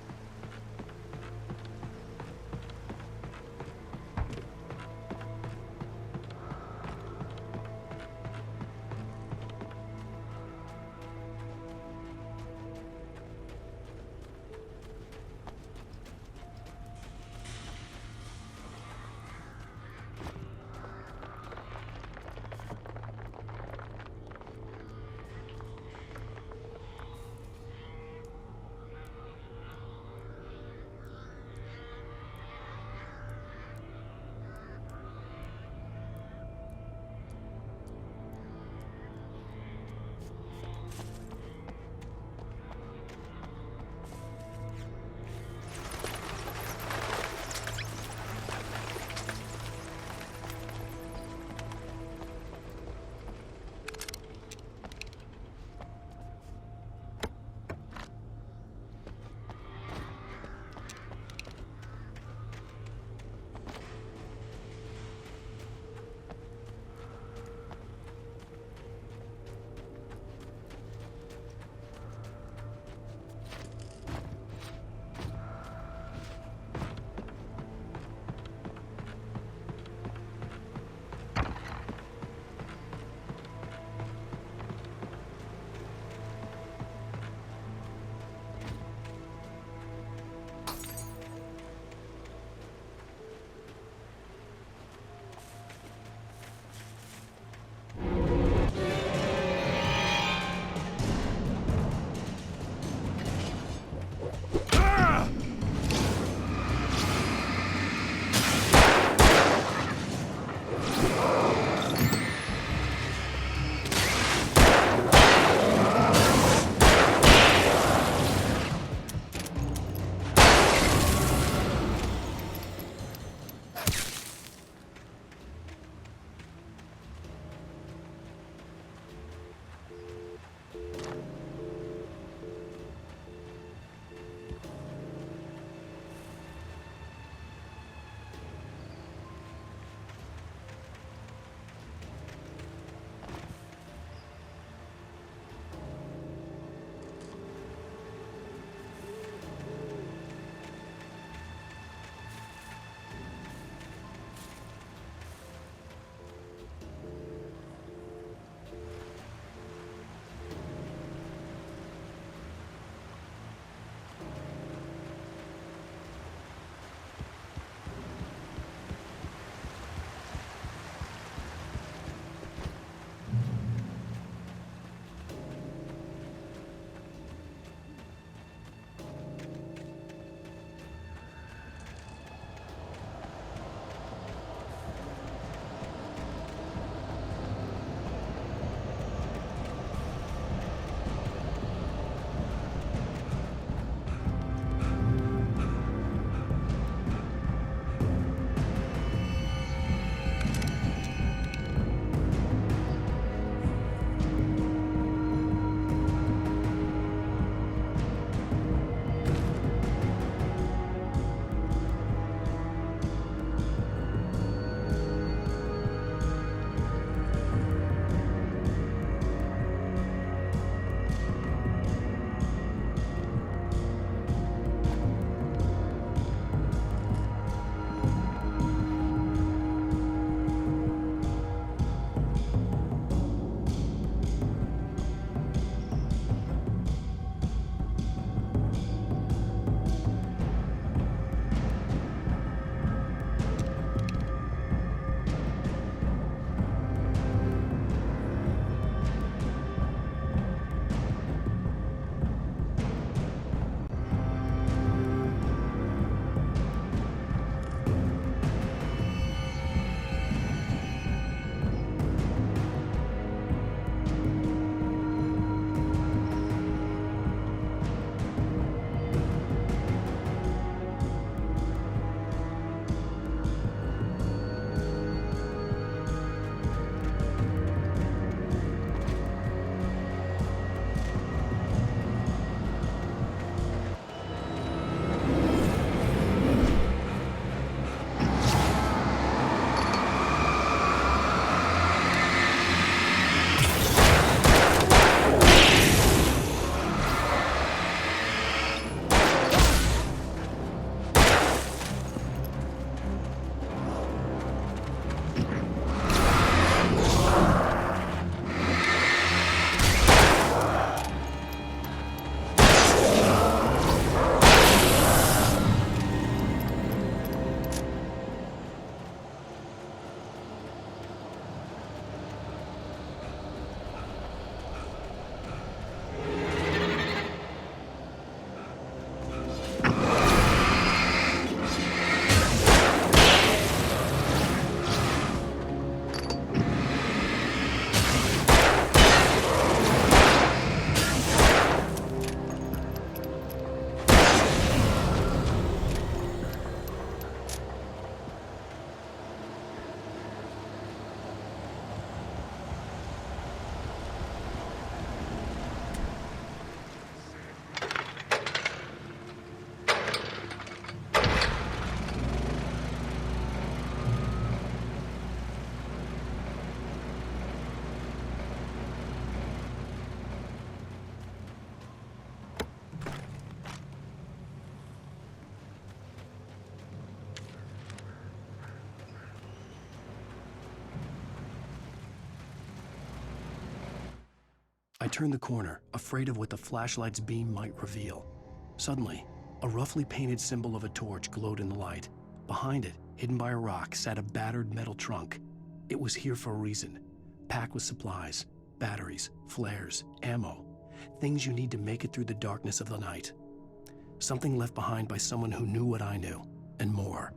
I turned the corner, afraid of what the flashlight's beam might reveal. Suddenly, a roughly painted symbol of a torch glowed in the light. Behind it, hidden by a rock, sat a battered metal trunk. It was here for a reason, packed with supplies, batteries, flares, ammo, things you need to make it through the darkness of the night. Something left behind by someone who knew what I knew, and more.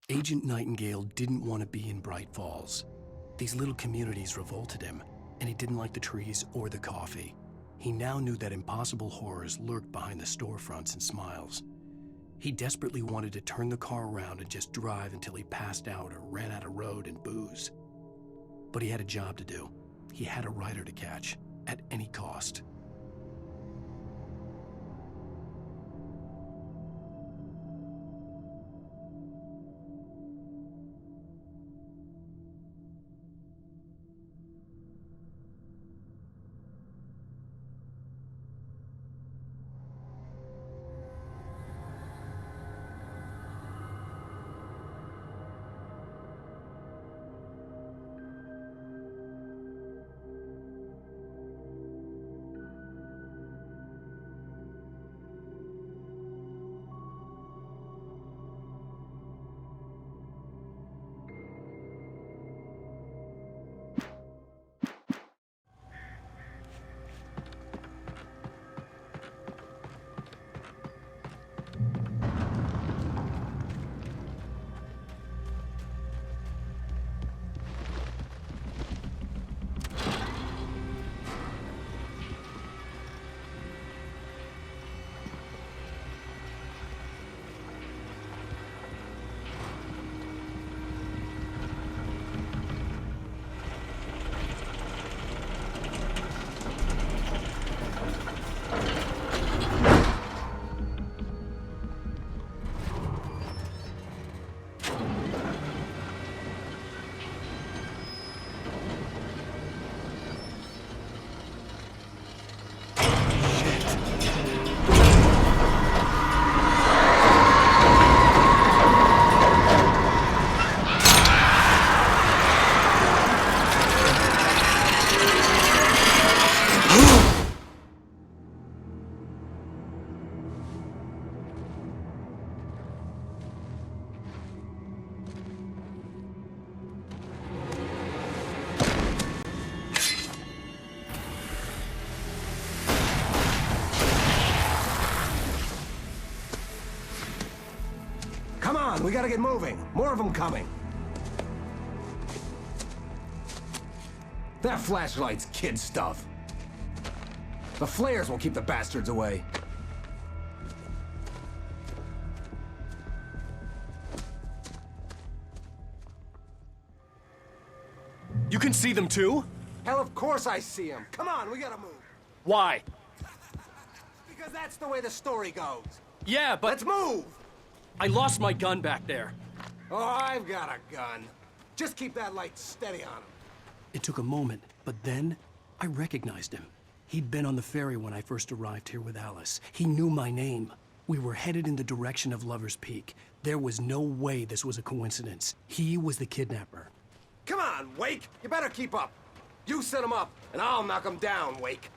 Agent Nightingale didn't want to be in Bright Falls. These little communities revolted him, and he didn't like the trees or the coffee. He now knew that impossible horrors lurked behind the storefronts and smiles. He desperately wanted to turn the car around and just drive until he passed out or ran out of road and booze. But he had a job to do. He had a rider to catch, at any cost. we gotta get moving. More of them coming. That flashlight's kid stuff. The flares will keep the bastards away. You can see them too? Hell, of course I see them. Come on, we gotta move. Why? Because that's the way the story goes. Yeah, but... Let's move! I lost my gun back there. Oh, I've got a gun. Just keep that light steady on him. It took a moment, but then I recognized him. He'd been on the ferry when I first arrived here with Alice. He knew my name. We were headed in the direction of Lover's Peak. There was no way this was a coincidence. He was the kidnapper. Come on, Wake! You better keep up. You set him up, and I'll knock him down, Wake.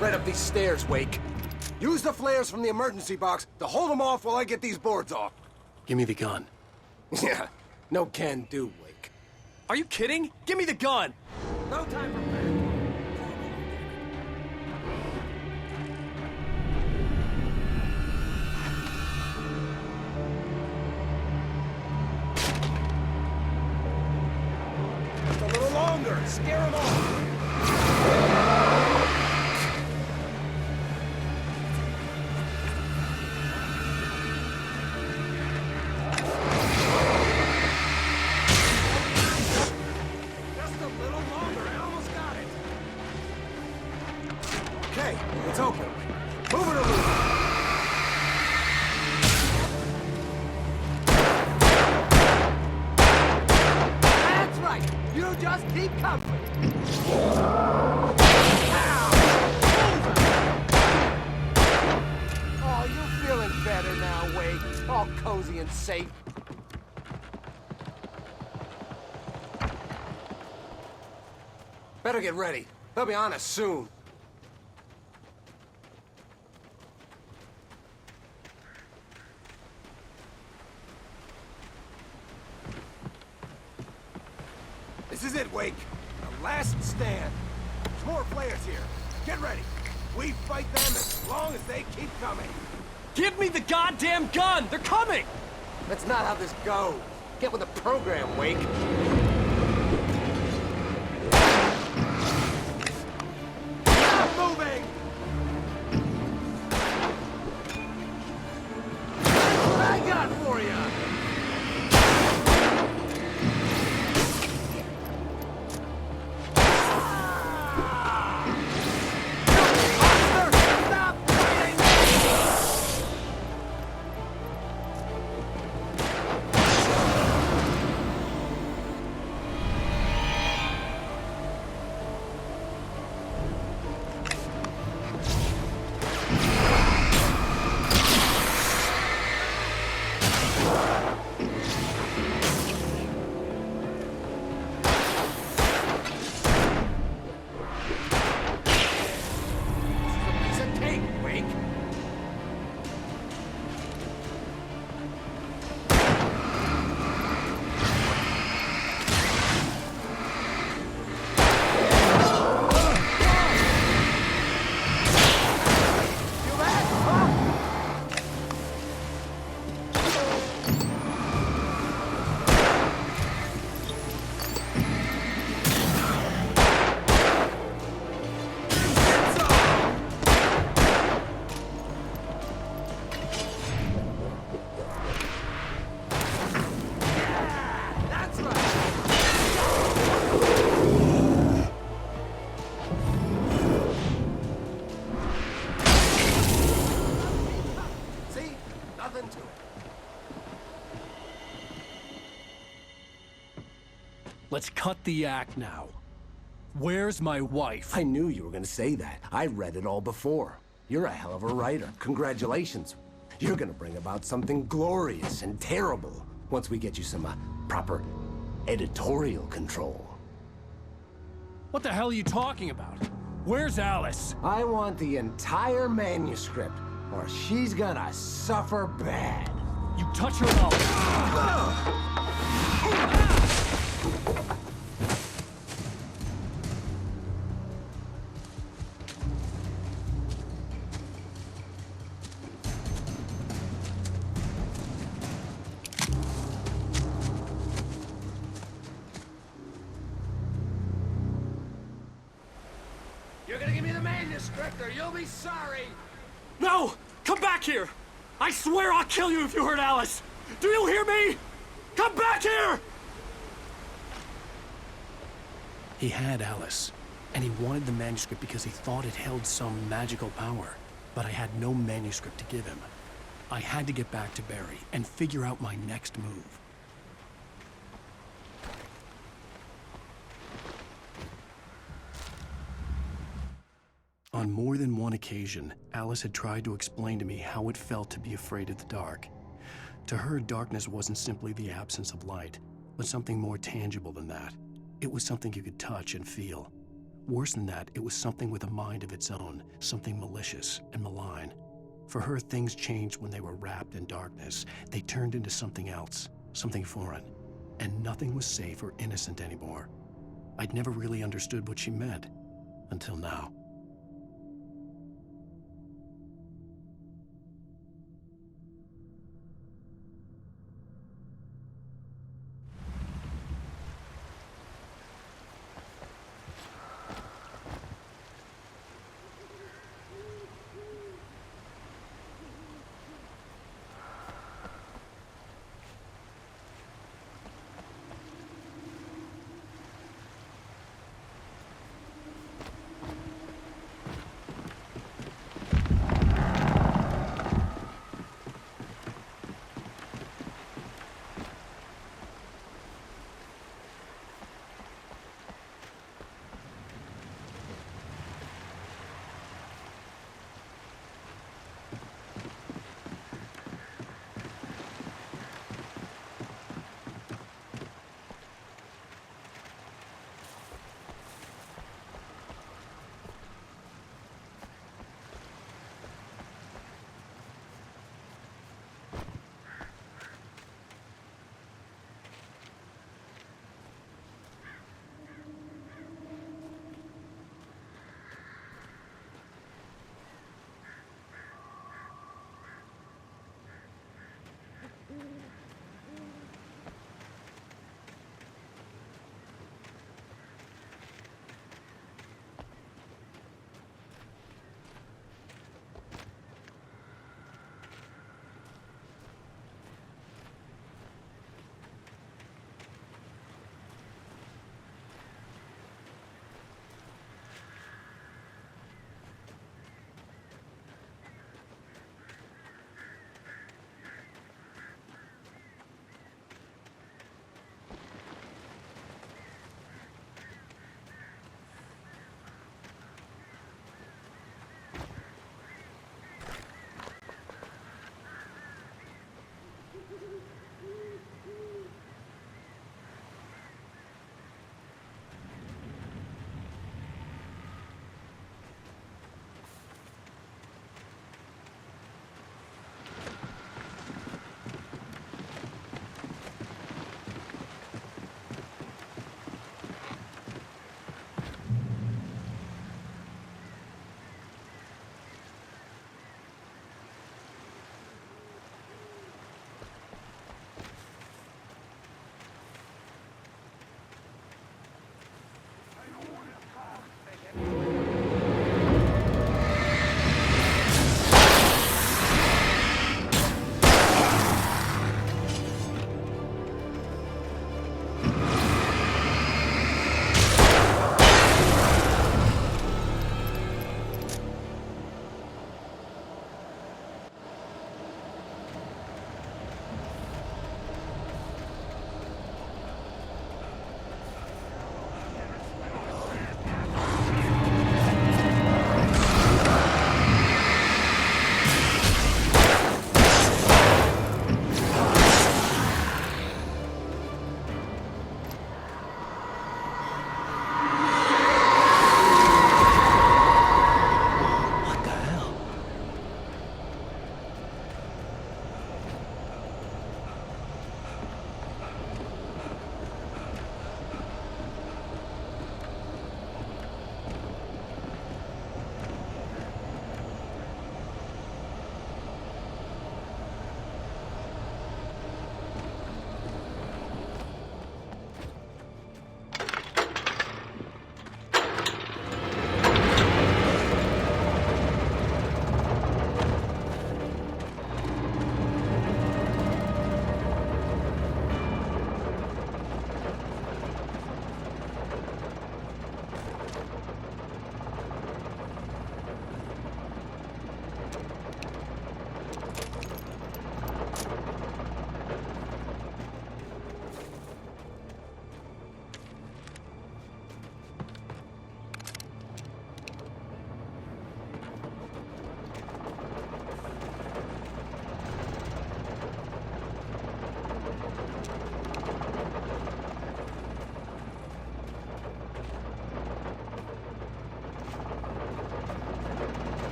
Right up these stairs, Wake. Use the flares from the emergency box to hold them off while I get these boards off. Give me the gun. Yeah, no can do, Wake. Are you kidding? Give me the gun! No time for that. Just a little longer. Scare them off. It's open. Move it a little. That's right. You just keep coming. Oh, you feeling better now, Wake? All cozy and safe. Better get ready. They'll be on us soon. This is it, Wake. The last stand. There's more flares here. Get ready. We fight them as long as they keep coming. Give me the goddamn gun! They're coming! That's not how this goes. Get with the program, Wake. Stop moving! That's what I got for you! Let's cut the act now. Where's my wife? I knew you were gonna say that. I read it all before. You're a hell of a writer. Congratulations. You're gonna bring about something glorious and terrible once we get you some proper editorial control. What the hell are you talking about? Where's Alice? I want the entire manuscript, or she's gonna suffer bad. You touch her and You're gonna give me the manuscript, or you'll be sorry. No! Come back here! I swear I'll kill you if you hurt Alice! Do you hear me? Come back here! He had Alice, and he wanted the manuscript because he thought it held some magical power. But I had no manuscript to give him. I had to get back to Barry and figure out my next move. On more than one occasion, Alice had tried to explain to me how it felt to be afraid of the dark. To her, darkness wasn't simply the absence of light, but something more tangible than that. It was something you could touch and feel. Worse than that, it was something with a mind of its own, something malicious and malign. For her, things changed when they were wrapped in darkness. They turned into something else, something foreign, and nothing was safe or innocent anymore. I'd never really understood what she meant, until now.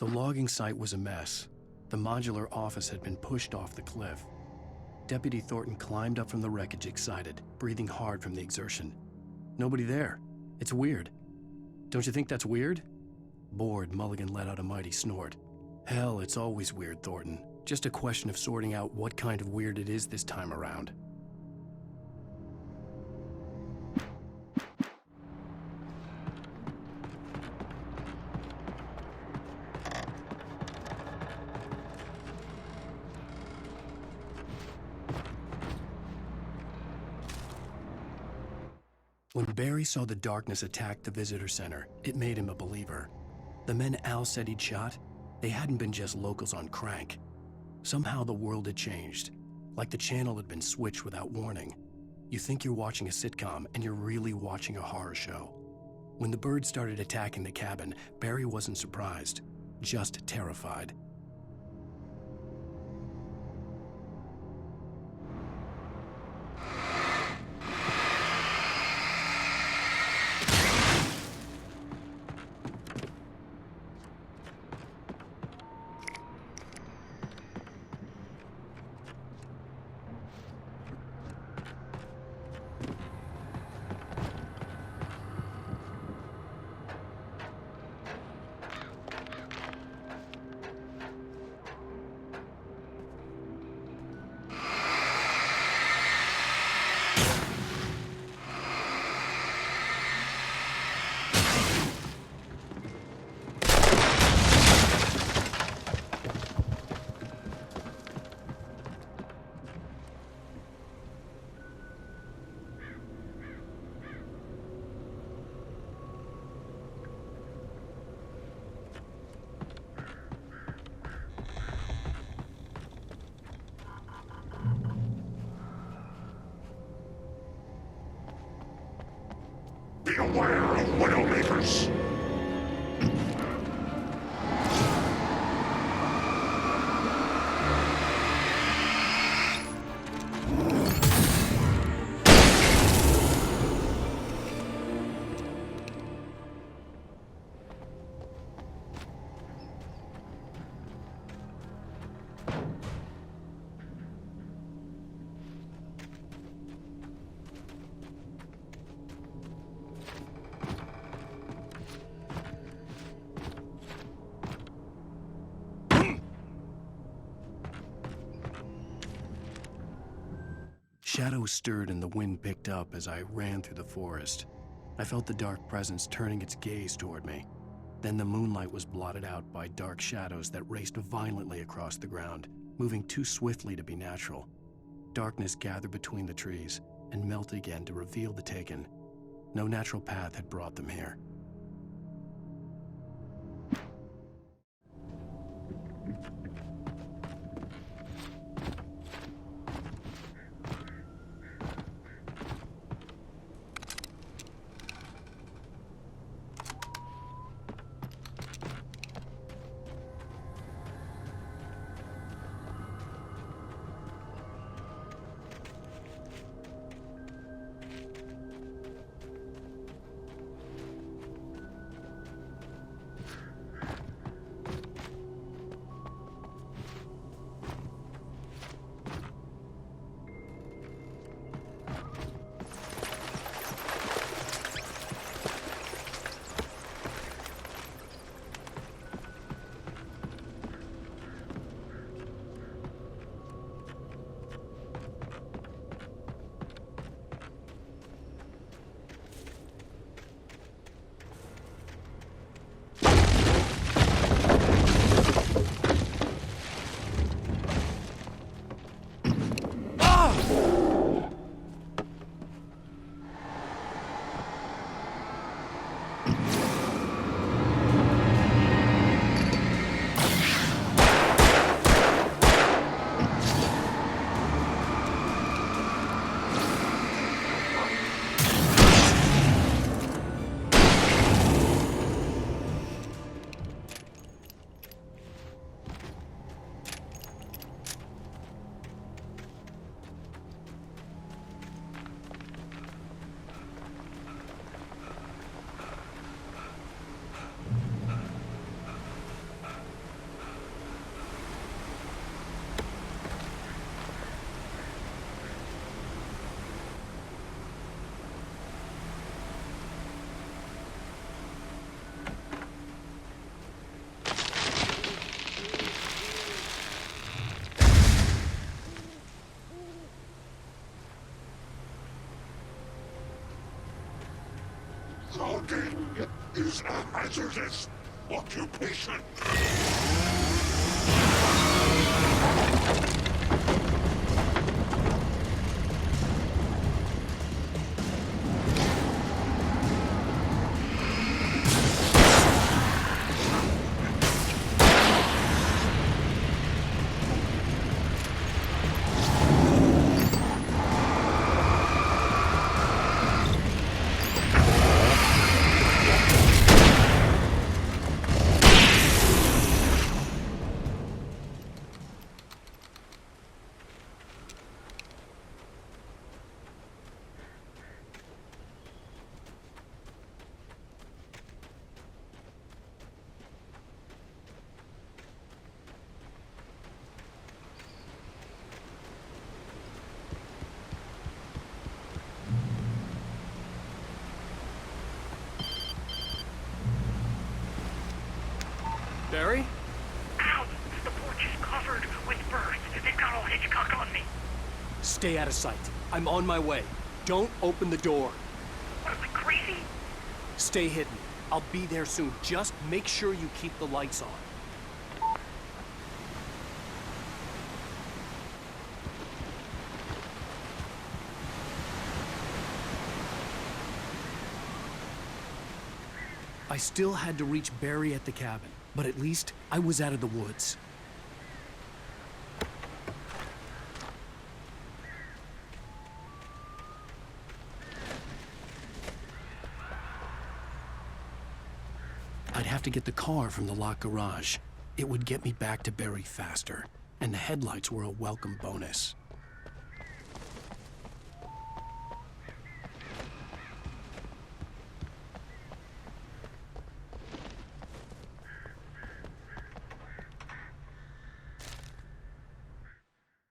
The logging site was a mess. The modular office had been pushed off the cliff. Deputy Thornton climbed up from the wreckage excited, breathing hard from the exertion. Nobody there. It's weird. Don't you think that's weird? Bored, Mulligan let out a mighty snort. Hell, it's always weird, Thornton. Just a question of sorting out what kind of weird it is this time around. When Barry saw the darkness attack the visitor center, it made him a believer. The men Al said he'd shot, they hadn't been just locals on crank. Somehow the world had changed, like the channel had been switched without warning. You think you're watching a sitcom, and you're really watching a horror show. When the birds started attacking the cabin, Barry wasn't surprised, just terrified. Beware of Widowmakers! Shadows stirred and the wind picked up as I ran through the forest. I felt the dark presence turning its gaze toward me. Then the moonlight was blotted out by dark shadows that raced violently across the ground, moving too swiftly to be natural. Darkness gathered between the trees and melted again to reveal the Taken. No natural path had brought them here. Logging is a hazardous occupation. Barry? Ow! The porch is covered with birds. They've got all Hitchcock on me. Stay out of sight. I'm on my way. Don't open the door. What, am I crazy? Stay hidden. I'll be there soon. Just make sure you keep the lights on. I still had to reach Barry at the cabin, but at least I was out of the woods. I'd have to get the car from the locked garage. It would get me back to Barry faster, and the headlights were a welcome bonus.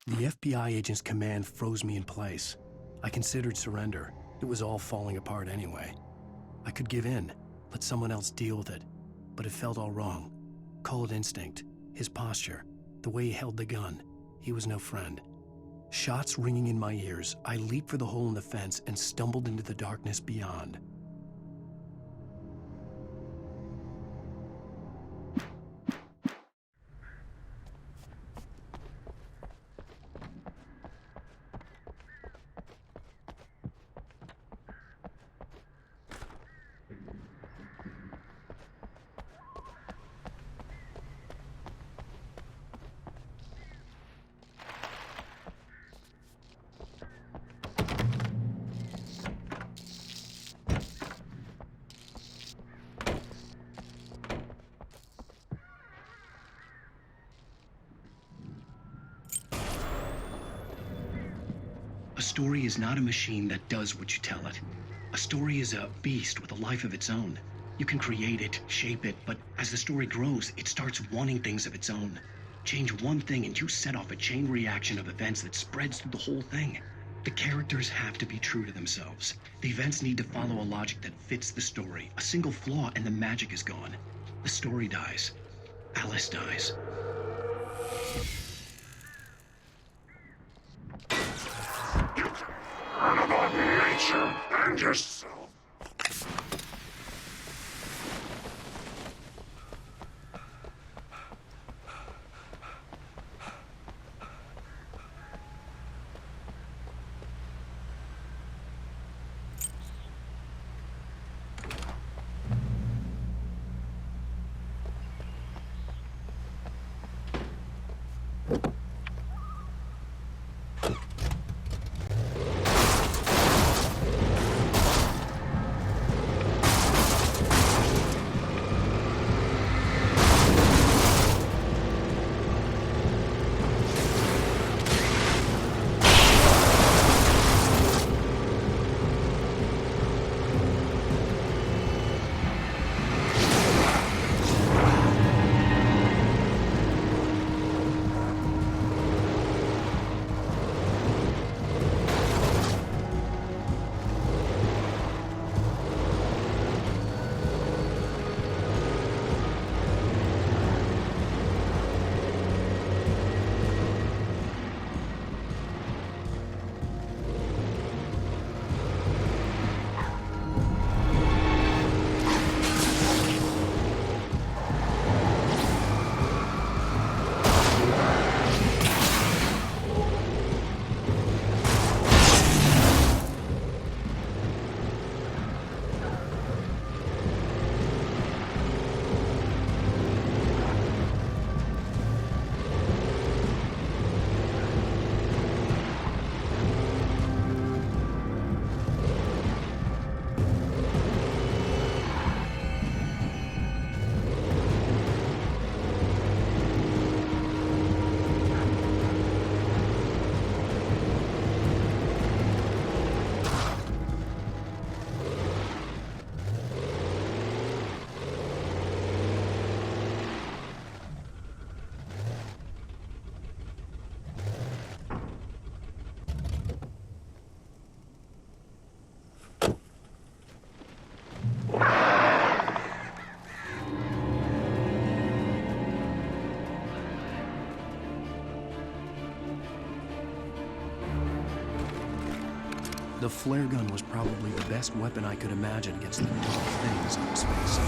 The FBI agent's command froze me in place. I considered surrender. It was all falling apart anyway. I could give in, let someone else deal with it, but it felt all wrong. Call it instinct, his posture, the way he held the gun. He was no friend. Shots ringing in my ears, I leaped for the hole in the fence and stumbled into the darkness beyond. A story is not a machine that does what you tell it. A story is a beast with a life of its own. You can create it, shape it, but as the story grows, it starts wanting things of its own. Change one thing and you set off a chain reaction of events that spreads through the whole thing. The characters have to be true to themselves. The events need to follow a logic that fits the story. A single flaw and the magic is gone. The story dies. Alice dies. Learn about nature and yourself. The flare gun was probably the best weapon I could imagine against the dark things I was facing.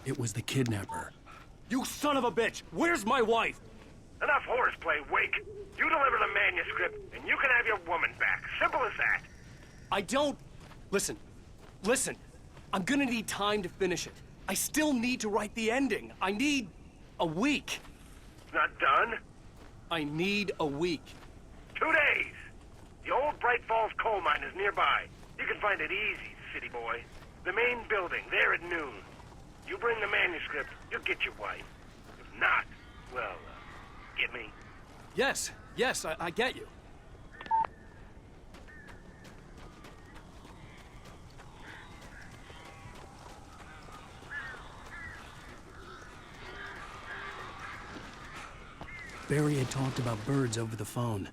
It was the kidnapper. You son of a bitch! Where's my wife? Enough horseplay, Wake. You deliver the manuscript, and you can have your woman back. Simple as that. I don't... Listen. I'm gonna need time to finish it. I still need to write the ending. I need a week. It's not done? I need a week. 2 days. The old Bright Falls coal mine is nearby. You can find it easy, city boy. The main building, there at noon. You bring the manuscript, you'll get your wife. If not, well, get me? Yes, I get you. Barry had talked about birds over the phone.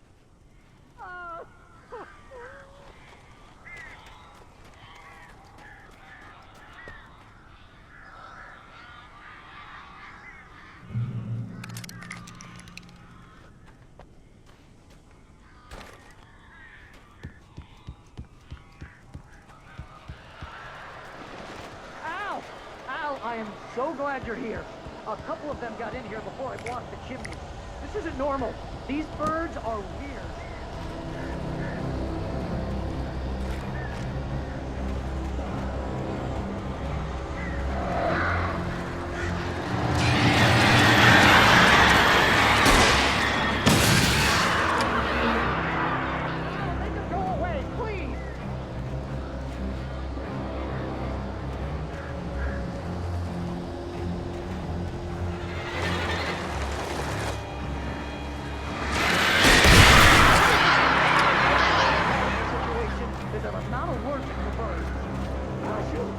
Al, I am so glad you're here. A couple of them got in here before I blocked the chimney. This isn't normal. These birds are weird. Make them go away, please! There's an amount of work in the birds. I'll shoot.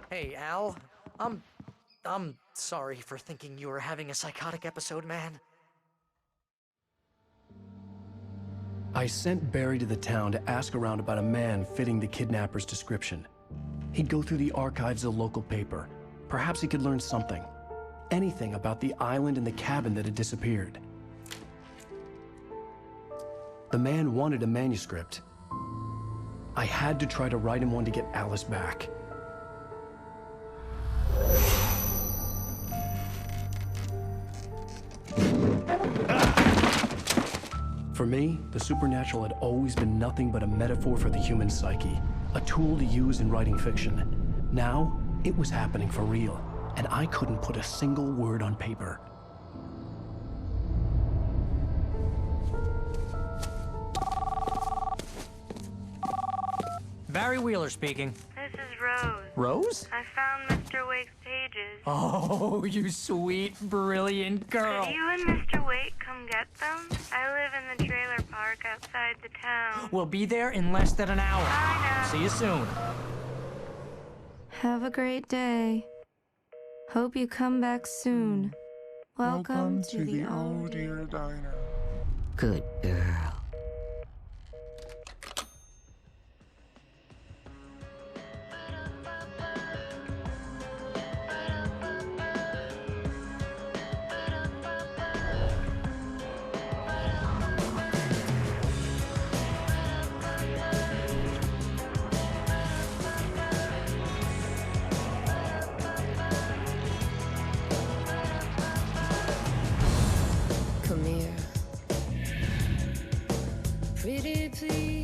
Hey, Al. I'm sorry for thinking you were having a psychotic episode, man. I sent Barry to the town to ask around about a man fitting the kidnapper's description. He'd go through the archives of the local paper. Perhaps he could learn something. Anything about the island and the cabin that had disappeared. The man wanted a manuscript. I had to try to write him one to get Alice back. Ah! For me, the supernatural had always been nothing but a metaphor for the human psyche, a tool to use in writing fiction. Now, it was happening for real, and I couldn't put a single word on paper. Barry Wheeler speaking. This is Rose. Rose? I found Mr. Wake's pages. Oh, you sweet, brilliant girl. Could you and Mr. Wake come get them? I live in the trailer park outside the town. We'll be there in less than an hour. Bye now. See you soon. Have a great day. Hope you come back soon. Welcome to the Oh Dear Diner. Good girl. Come here. Pretty please.